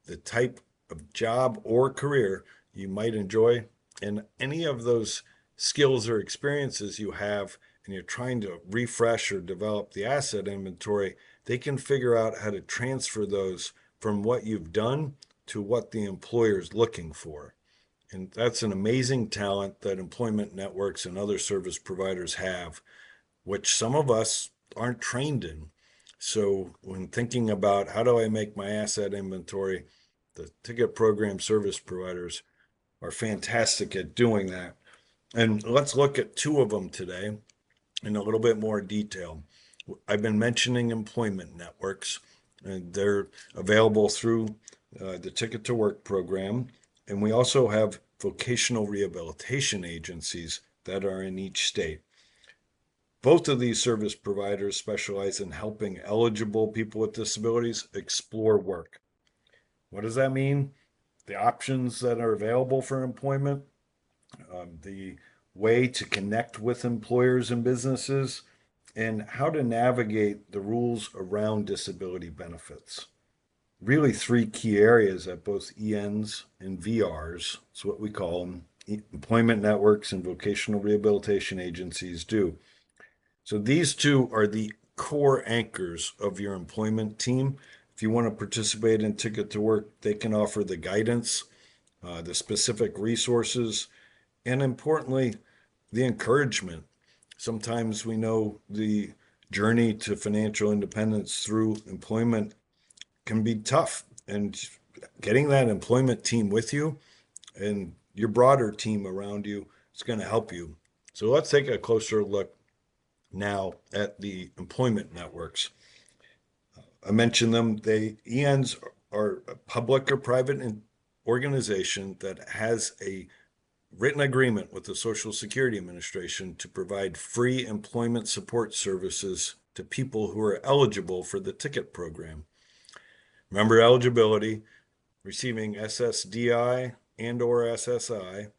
the type of job or career you might enjoy, and any of those skills or experiences you have and you're trying to refresh or develop the asset inventory, they can figure out how to transfer those from what you've done to what the employer is looking for. And that's an amazing talent that employment networks and other service providers have, which some of us aren't trained in. So when thinking about how do I make my asset inventory, the ticket program service providers are fantastic at doing that. And let's look at two of them today in a little bit more detail. I've been mentioning employment networks, and they're available through the Ticket to Work program. And we also have vocational rehabilitation agencies that are in each state. Both of these service providers specialize in helping eligible people with disabilities explore work. What does that mean? The options that are available for employment, the way to connect with employers and businesses, and how to navigate the rules around disability benefits. Really, three key areas that both ENs and VRs, that's what we call them, employment networks and vocational rehabilitation agencies do. So these two are the core anchors of your employment team. If you want to participate in Ticket to Work, they can offer the guidance, the specific resources, and importantly, the encouragement. Sometimes we know the journey to financial independence through employment can be tough, and getting that employment team with you and your broader team around you is going to help you. So let's take a closer look now at the employment networks. I mentioned them. ENs are a public or private organization that has a written agreement with the Social Security Administration to provide free employment support services to people who are eligible for the ticket program. Remember eligibility, receiving SSDI and or SSI,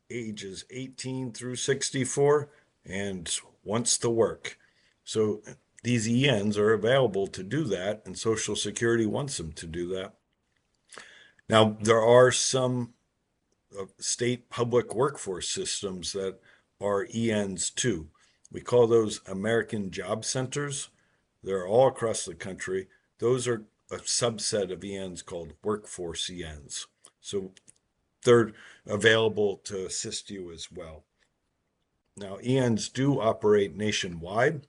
ages 18 through 64, and wants to work. So these ENs are available to do that, and Social Security wants them to do that. Now, there are some state public workforce systems that are ENs too. We call those American Job Centers. They're all across the country. Those are a subset of ENs called workforce ENs. So they're available to assist you as well. Now, ENs do operate nationwide,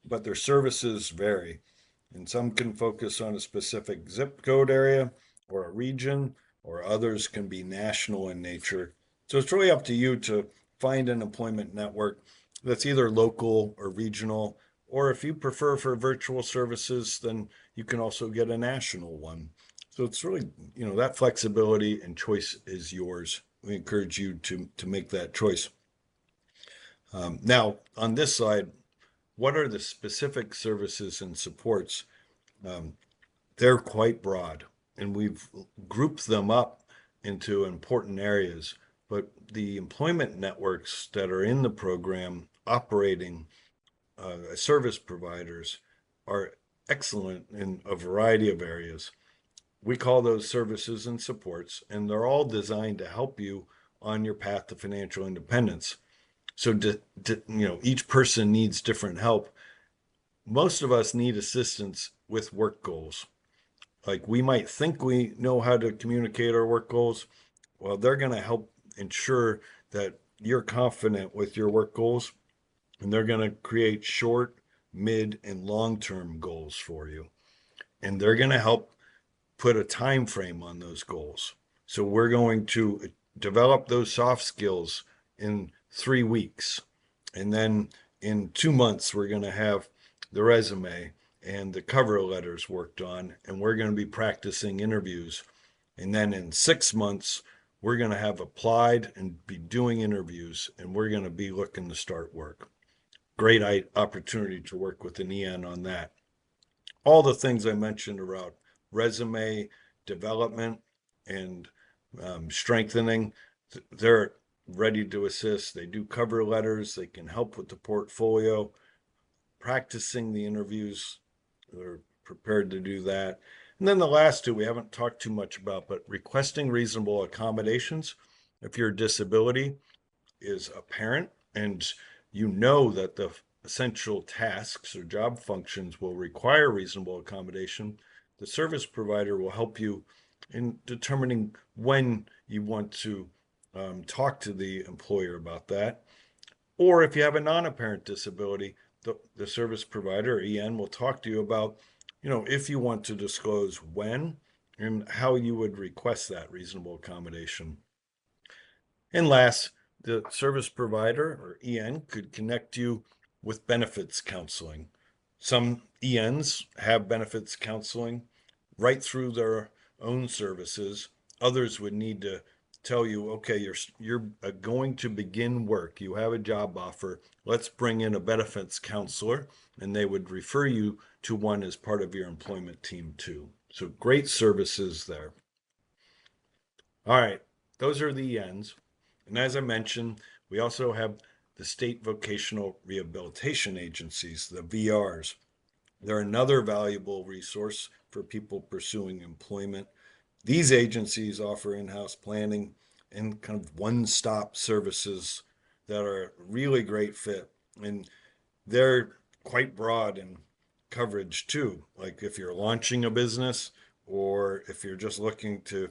but their services vary. And some can focus on a specific zip code area or a region, or others can be national in nature. So it's really up to you to find an employment network that's either local or regional, or if you prefer for virtual services, then you can also get a national one. So it's really, that flexibility and choice is yours. We encourage you to make that choice. Now, on this side, what are the specific services and supports? Um, they're quite broad, and we've grouped them up into important areas. But the employment networks that are in the program operating service providers are excellent in a variety of areas. We call those services and supports, and they're all designed to help you on your path to financial independence. So, each person needs different help. Most of us need assistance with work goals. Like we might think we know how to communicate our work goals. Well, they're going to help ensure that you're confident with your work goals, and they're going to create short, mid, and long-term goals for you. And they're going to help put a time frame on those goals. So we're going to develop those soft skills in 3 weeks. And then in 2 months, we're going to have the resume and the cover letters worked on, and we're going to be practicing interviews. And then in 6 months, we're going to have applied and be doing interviews, and we're going to be looking to start work. Great opportunity to work with an EN on that. All the things I mentioned around resume development and strengthening, they're ready to assist. They do cover letters, they can help with the portfolio, practicing the interviews, they're prepared to do that. And then the last two we haven't talked too much about, but requesting reasonable accommodations. If your disability is apparent and you know that the essential tasks or job functions will require reasonable accommodation, the service provider will help you in determining when you want to talk to the employer about that. Or if you have a non-apparent disability, the service provider, EN, will talk to you about, if you want to disclose when and how you would request that reasonable accommodation. And last, the service provider or EN could connect you with benefits counseling. Some ENs have benefits counseling right through their own services. Others would need to tell you, okay, you're going to begin work. You have a job offer. Let's bring in a benefits counselor, and they would refer you to one as part of your employment team too. So great services there. All right, those are the ENs. And as I mentioned, we also have the state vocational rehabilitation agencies, the VRs. They're another valuable resource for people pursuing employment. These agencies offer in-house planning and kind of one-stop services that are a really great fit. And they're quite broad in coverage too. Like if you're launching a business or if you're just looking to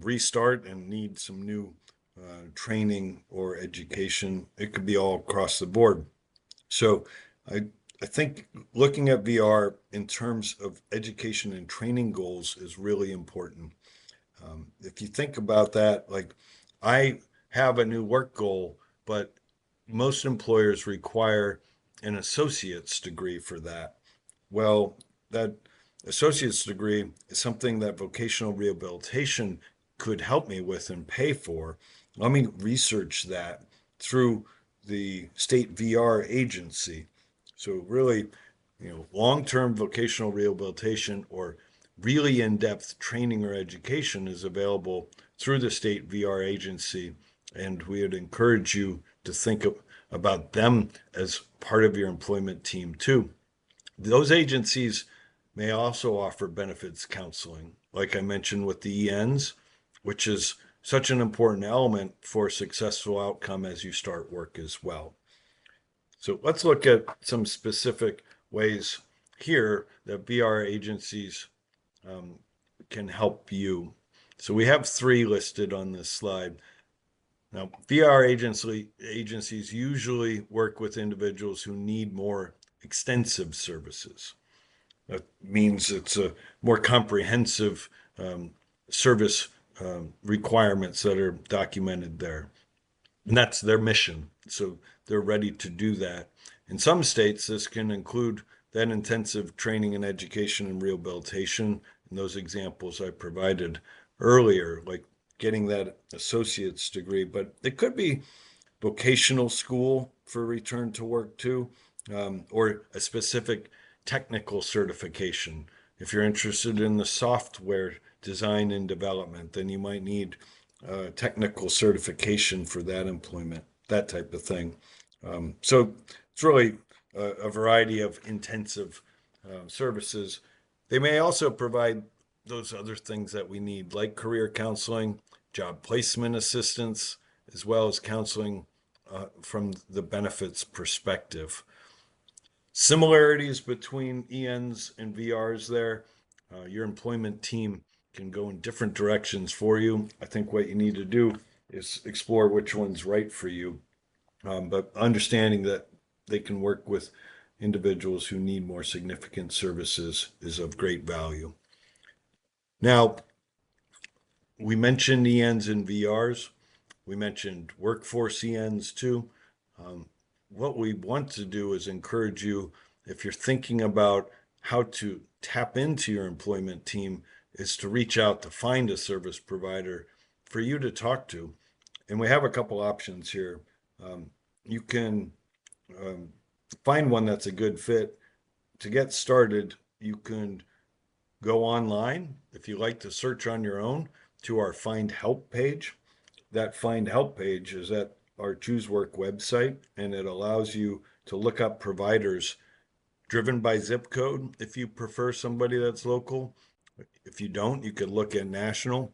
restart and need some new training or education, it could be all across the board. So I, I think looking at VR in terms of education and training goals is really important. If you think about that, like I have a new work goal, but most employers require an associate's degree for that. Well, that associate's degree is something that vocational rehabilitation could help me with and pay for. Let me research that through the state VR agency. So really, long-term vocational rehabilitation or really in-depth training or education is available through the state VR agency, and we would encourage you to think about them as part of your employment team too. Those agencies may also offer benefits counseling, like I mentioned with the ENs, which is such an important element for a successful outcome as you start work as well. So let's look at some specific ways here that VR agencies um, can help you. So we have three listed on this slide. Now, VR agencies usually work with individuals who need more extensive services. That means it's a more comprehensive service requirements that are documented there. And that's their mission. So they're ready to do that. In some states, this can include that intensive training and education and rehabilitation. And those examples I provided earlier, like getting that associate's degree, but it could be vocational school for return to work too, or a specific technical certification. If you're interested in the software design and development, then you might need technical certification for that employment, that type of thing. So it's really a variety of intensive services. They may also provide those other things that we need, like career counseling, job placement assistance, as well as counseling from the benefits perspective. Similarities between ENs and VRs there. Your employment team can go in different directions for you. I think what you need to do is explore which one's right for you, but understanding that they can work with individuals who need more significant services is of great value. Now, we mentioned ENs and VRs. We mentioned workforce ENs too. Um, what we want to do is encourage you, if you're thinking about how to tap into your employment team, is to reach out to find a service provider for you to talk to. And we have a couple options here. Um, you can um, find one that's a good fit. To get started, you can go online, if you like to search on your own, to our Find Help page. That Find Help page is at our Choose Work website, and it allows you to look up providers driven by zip code if you prefer somebody that's local. If you don't, you could look at national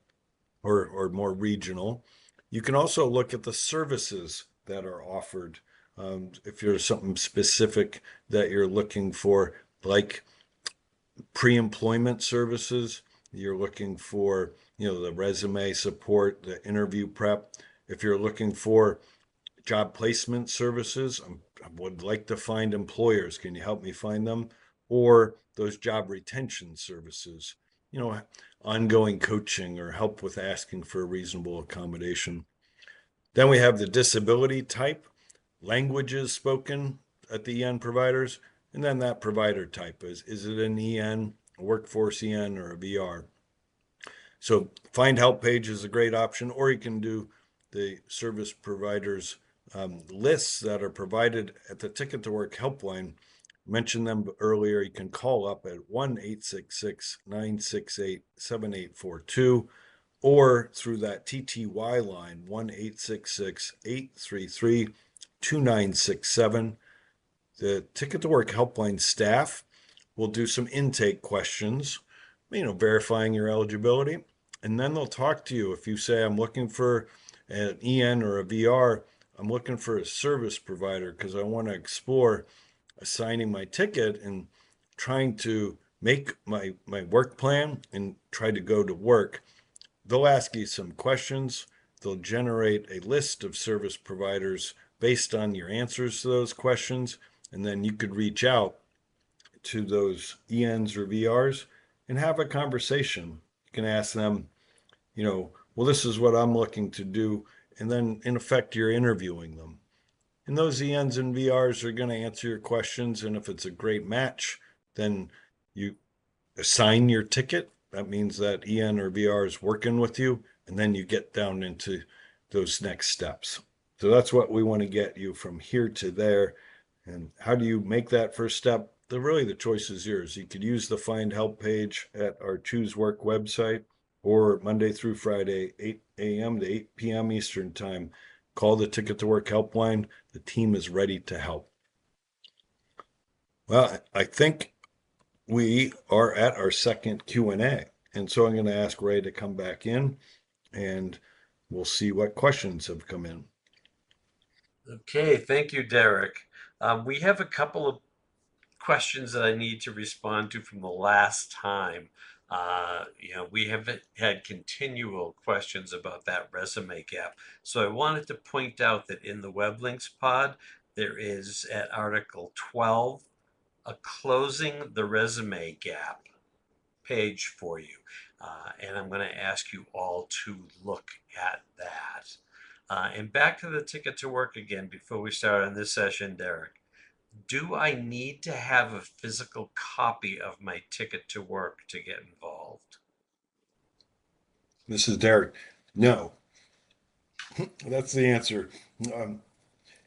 or more regional. You can also look at the services that are offered. If there's something specific that you're looking for, like pre-employment services, you're looking for, the resume support, the interview prep. If you're looking for job placement services, I would like to find employers. Can you help me find them? Or those job retention services, ongoing coaching or help with asking for a reasonable accommodation. Then we have the disability type, languages spoken at the EN providers, and then that provider type is it an EN, a workforce EN, or a VR? So Find Help page is a great option, or you can do the service providers lists that are provided at the Ticket to Work helpline. Mentioned them earlier. You can call up at 1-866-968-7842 or through that TTY line, 1-866-833-2967. The Ticket to Work helpline staff will do some intake questions, verifying your eligibility. And then they'll talk to you. If you say, I'm looking for an EN or a VR, I'm looking for a service provider because I want to explore assigning my ticket and trying to make my work plan and try to go to work. They'll ask you some questions. They'll generate a list of service providers based on your answers to those questions. And then you could reach out to those ENs or VRs and have a conversation. You can ask them, well, this is what I'm looking to do. And then, in effect, you're interviewing them. And those ENs and VRs are going to answer your questions. And if it's a great match, then you assign your ticket. That means that EN or VR is working with you. And then you get down into those next steps. So that's what we want to get you from here to there. And how do you make that first step? The choice is yours. You could use the Find Help page at our Choose Work website, or Monday through Friday, 8 a.m. to 8 p.m. Eastern Time. call the Ticket to Work helpline. The team is ready to help. Well, I think we are at our second Q&A. And so I'm going to ask Ray to come back in and we'll see what questions have come in. Okay, thank you, Derek. We have a couple of questions that I need to respond to from the last time. We have had continual questions about that resume gap. So I wanted to point out that in the web links pod, there is at Article 12, a closing the resume gap page for you. And I'm going to ask you all to look at that. And back to the Ticket to Work again before we start on this session, Derek. Do I need to have a physical copy of my Ticket to Work to get involved? This is Derek. No, that's the answer. Um,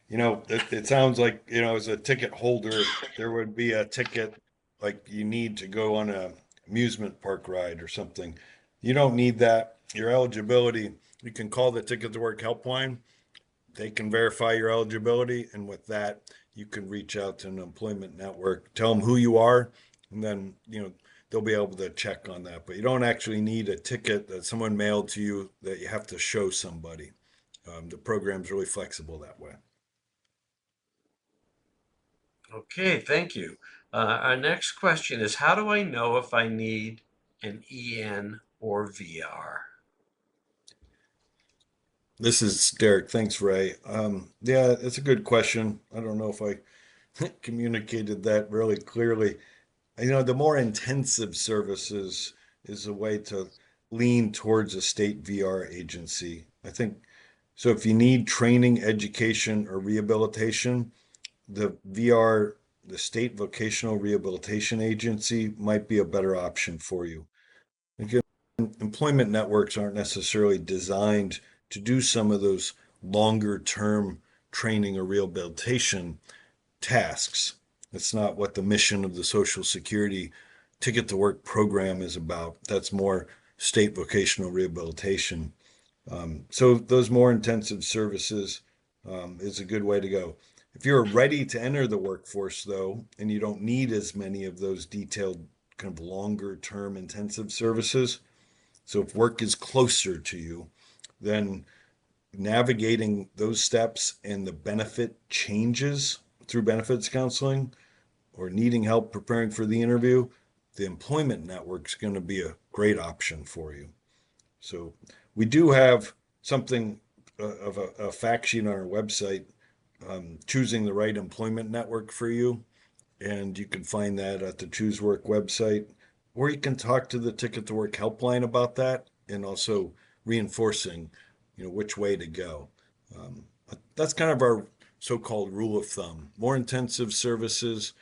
it sounds like, as a ticket holder, there would be a ticket like you need to go on a amusement park ride or something. You don't need that. Your eligibility, you can call the Ticket to Work helpline. They can verify your eligibility. And with that, you can reach out to an employment network, tell them who you are, and then, they'll be able to check on that. But you don't actually need a ticket that someone mailed to you that you have to show somebody. The program's really flexible that way. Okay, thank you. Our next question is, how do I know if I need an EN or VR? This is Derek. Thanks, Ray. Yeah, it's a good question. I don't know if I communicated that really clearly. The more intensive services is a way to lean towards a state VR agency. I think so. If you need training, education, or rehabilitation, the VR, the State Vocational Rehabilitation Agency, might be a better option for you. Again, employment networks aren't necessarily designed to do some of those longer term training or rehabilitation tasks. That's not what the mission of the Social Security Ticket to Work program is about. That's more state vocational rehabilitation. So those more intensive services is a good way to go. If you're ready to enter the workforce, though, and you don't need as many of those detailed, kind of longer term intensive services, so if work is closer to you, then navigating those steps and the benefit changes through benefits counseling or needing help preparing for the interview, the employment network is going to be a great option for you. So we do have something of a fact sheet on our website, choosing the right employment network for you. And you can find that at the Choose Work website, or you can talk to the Ticket to Work helpline about that and also reinforcing, which way to go. That's kind of our so-called rule of thumb. More intensive services,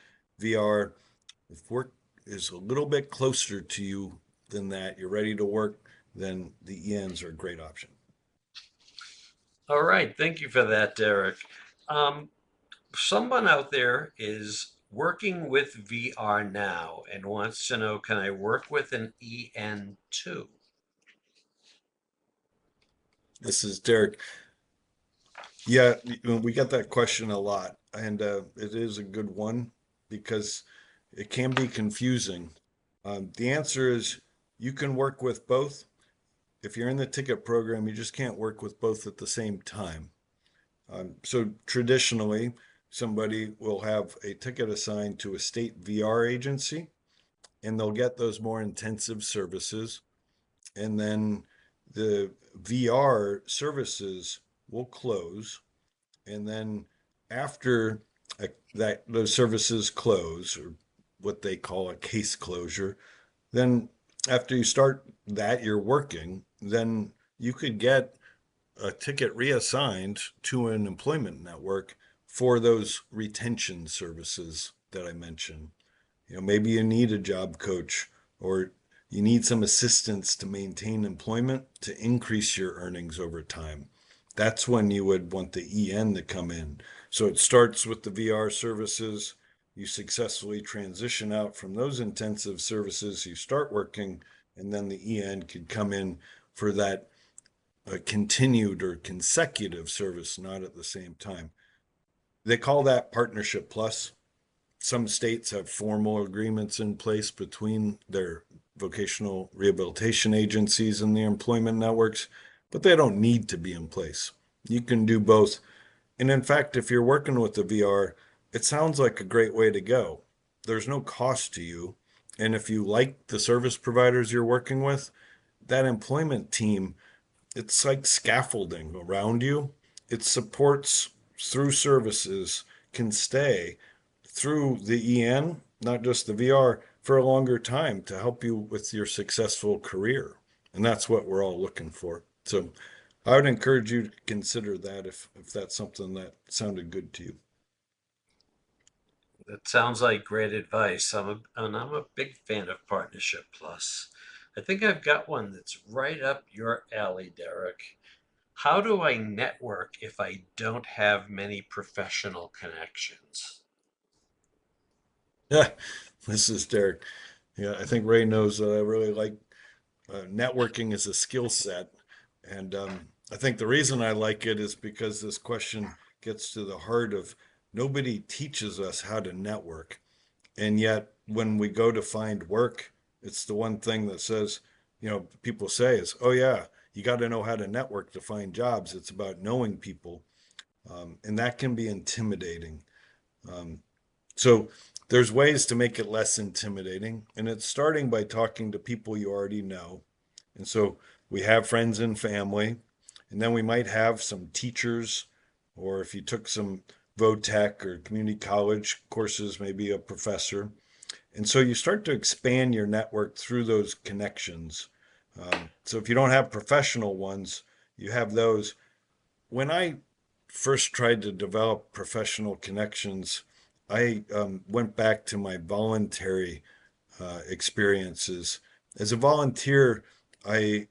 VR. If work is a little bit closer to you than that, you're ready to work, then the ENs are a great option. All right, thank you for that, Derek. Someone out there is working with VR now and wants to know, can I work with an EN too? This is Derek. Yeah, we get that question a lot, and it is a good one because it can be confusing. The answer is you can work with both. If you're in the ticket program, you just can't work with both at the same time. So traditionally, somebody will have a ticket assigned to a state VR agency, and they'll get those more intensive services. And then the VR services will close. And then after that, those services close, or what they call a case closure, then after you start that, you're working, then you could get a ticket reassigned to an employment network for those retention services that I mentioned. Maybe you need a job coach or you need some assistance to maintain employment to increase your earnings over time. That's when you would want the EN to come in. So it starts with the VR services. You successfully transition out from those intensive services, you start working, and then the EN could come in for that a continued or consecutive service, not at the same time. They call that Partnership Plus. Some states have formal agreements in place between their vocational rehabilitation agencies and the employment networks, but they don't need to be in place. You can do both. And in fact, if you're working with the VR, it sounds like a great way to go. There's no cost to you. And if you like the service providers you're working with, that employment team, it's like scaffolding around you. It supports through services, can stay through the EN, not just the VR, for a longer time to help you with your successful career. And that's what we're all looking for. So I would encourage you to consider that if that's something that sounded good to you. That sounds like great advice. I'm a big fan of Partnership Plus. I think I've got one that's right up your alley, Derek. How do I network if I don't have many professional connections? Yeah, this is Derek. Yeah, I think Ray knows that I really like networking as a skill set. And I think the reason I like it is because this question gets to the heart of nobody teaches us how to network. And yet, when we go to find work, it's the one thing that says, people say is, oh, yeah, you got to know how to network to find jobs. It's about knowing people. And that can be intimidating. Um, so there's ways to make it less intimidating. And it's starting by talking to people you already know. And so we have friends and family, and then we might have some teachers, or if you took some VOTEC or community college courses, maybe a professor. And so you start to expand your network through those connections. So if you don't have professional ones, you have those. When I first tried to develop professional connections, I went back to my voluntary experiences. As a volunteer, I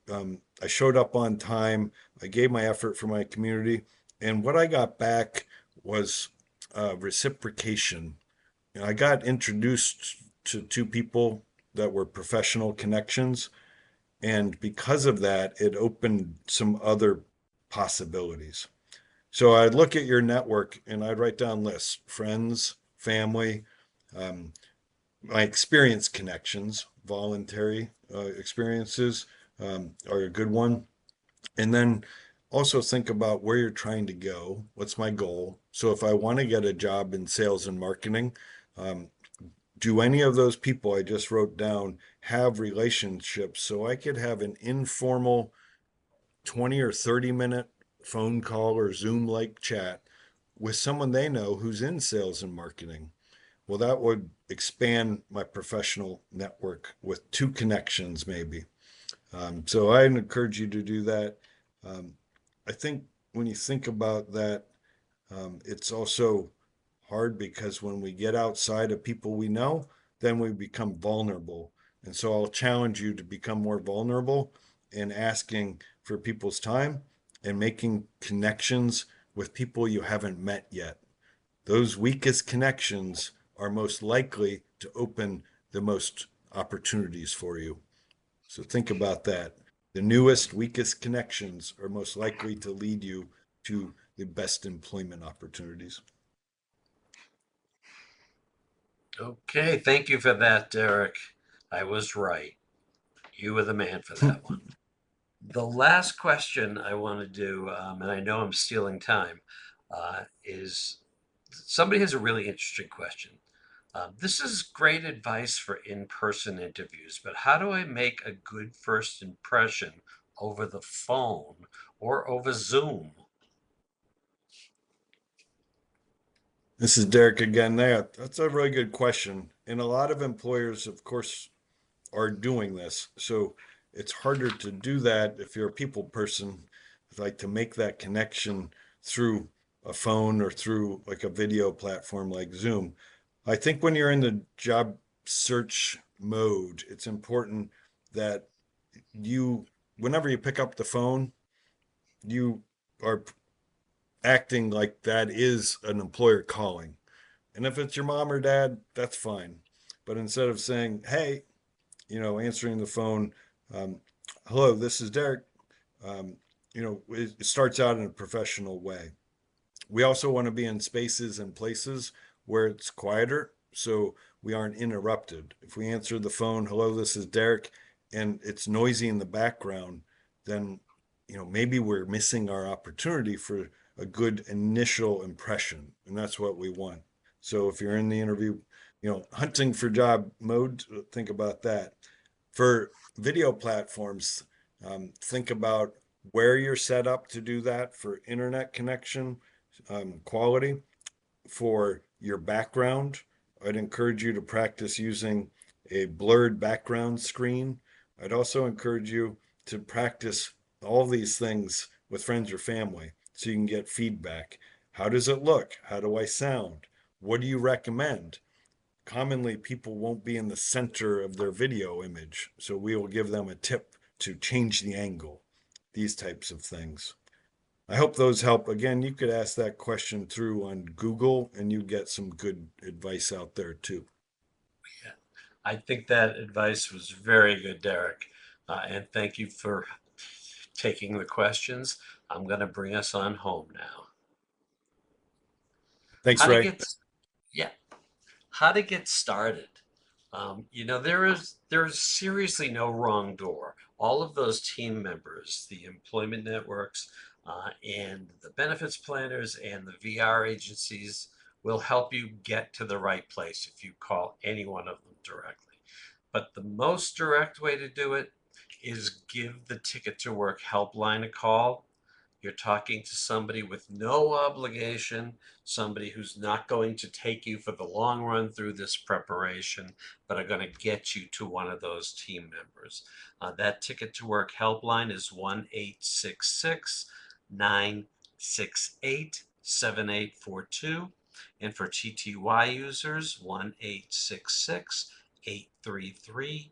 showed up on time. I gave my effort for my community, and what I got back was reciprocation. I got introduced to two people that were professional connections, and because of that, it opened some other possibilities. So I'd look at your network and I'd write down lists: friends, family, um, my experience connections, voluntary experiences are a good one. And then also think about where you're trying to go. What's my goal? So if I want to get a job in sales and marketing, um, do any of those people I just wrote down have relationships so I could have an informal 20 or 30-minute phone call or Zoom like chat with someone they know who's in sales and marketing? Well, that would expand my professional network with two connections, maybe. So I encourage you to do that. Um, I think when you think about that, it's also hard because when we get outside of people we know, then we become vulnerable. And so I'll challenge you to become more vulnerable in asking for people's time and making connections with people you haven't met yet. Those weakest connections are most likely to open the most opportunities for you. So think about that. The newest, weakest connections are most likely to lead you to the best employment opportunities. Okay, thank you for that, Derek. I was right. You were the man for that one. The last question I want to do, and I know I'm stealing time, is somebody has a really interesting question. This is great advice for in-person interviews, but how do I make a good first impression over the phone or over Zoom? This is Derek again. That's a really good question. And a lot of employers, of course, are doing this. So it's harder to do that if you're a people person, like to make that connection through a phone or through like a video platform like Zoom. I think when you're in the job search mode, it's important that you, whenever you pick up the phone, you are acting like that is an employer calling. And if it's your mom or dad, that's fine. But instead of saying, hey, answering the phone, um, hello, this is Derek. Um, it starts out in a professional way. We also want to be in spaces and places where it's quieter so we aren't interrupted. If we answer the phone, hello, this is Derek, and it's noisy in the background, then maybe we're missing our opportunity for a good initial impression, and that's what we want. So if you're in the interview, hunting for job mode, think about that. For video platforms, think about where you're set up to do that for internet connection quality. For your background, I'd encourage you to practice using a blurred background screen. I'd also encourage you to practice all these things with friends or family so you can get feedback. How does it look? How do I sound? What do you recommend? Commonly, people won't be in the center of their video image, so we will give them a tip to change the angle, these types of things. I hope those help. Again, you could ask that question through on Google and you get some good advice out there too. Yeah. I think that advice was very good, Derek. And thank you for taking the questions. I'm going to bring us on home now. Thanks, How to Ray. get, yeah, how to get started. There is seriously no wrong door. All of those team members, the employment networks, and the benefits planners and the VR agencies will help you get to the right place if you call any one of them directly. But the most direct way to do it is give the Ticket to Work helpline a call. You're talking to somebody with no obligation, somebody who's not going to take you for the long run through this preparation, but are going to get you to one of those team members. That Ticket to Work helpline is 1-866 968 7842. And for TTY users, 1-866 833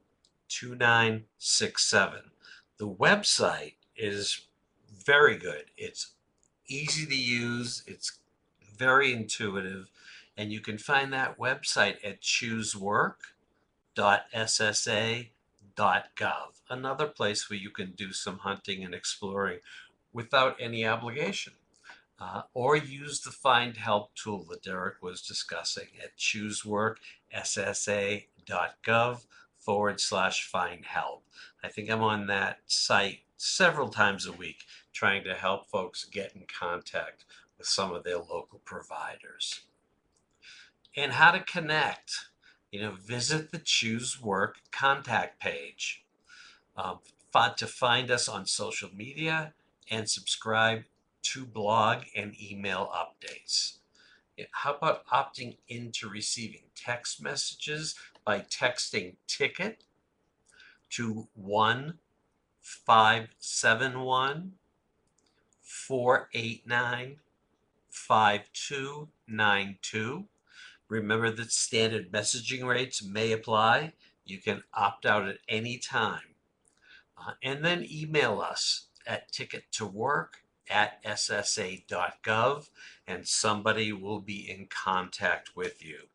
2967. The website is very good. It's easy to use, it's very intuitive, and you can find that website at choosework.ssa.gov, another place where you can do some hunting and exploring without any obligation. Or use the Find Help tool that Derek was discussing at chooseworkssa.gov/find help. I think I'm on that site several times a week trying to help folks get in contact with some of their local providers. And how to connect. Visit the Choose Work contact page to find us on social media and subscribe to blog and email updates. How about opting into receiving text messages by texting ticket to 1571 489 5292? Remember that standard messaging rates may apply. You can opt out at any time. And then email us at tickettowork@ssa.gov, and somebody will be in contact with you.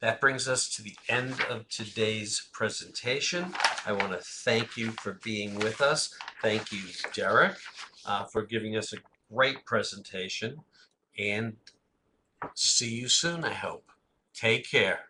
That brings us to the end of today's presentation. I want to thank you for being with us. Thank you, Derek, for giving us a great presentation, and see you soon, I hope. Take care.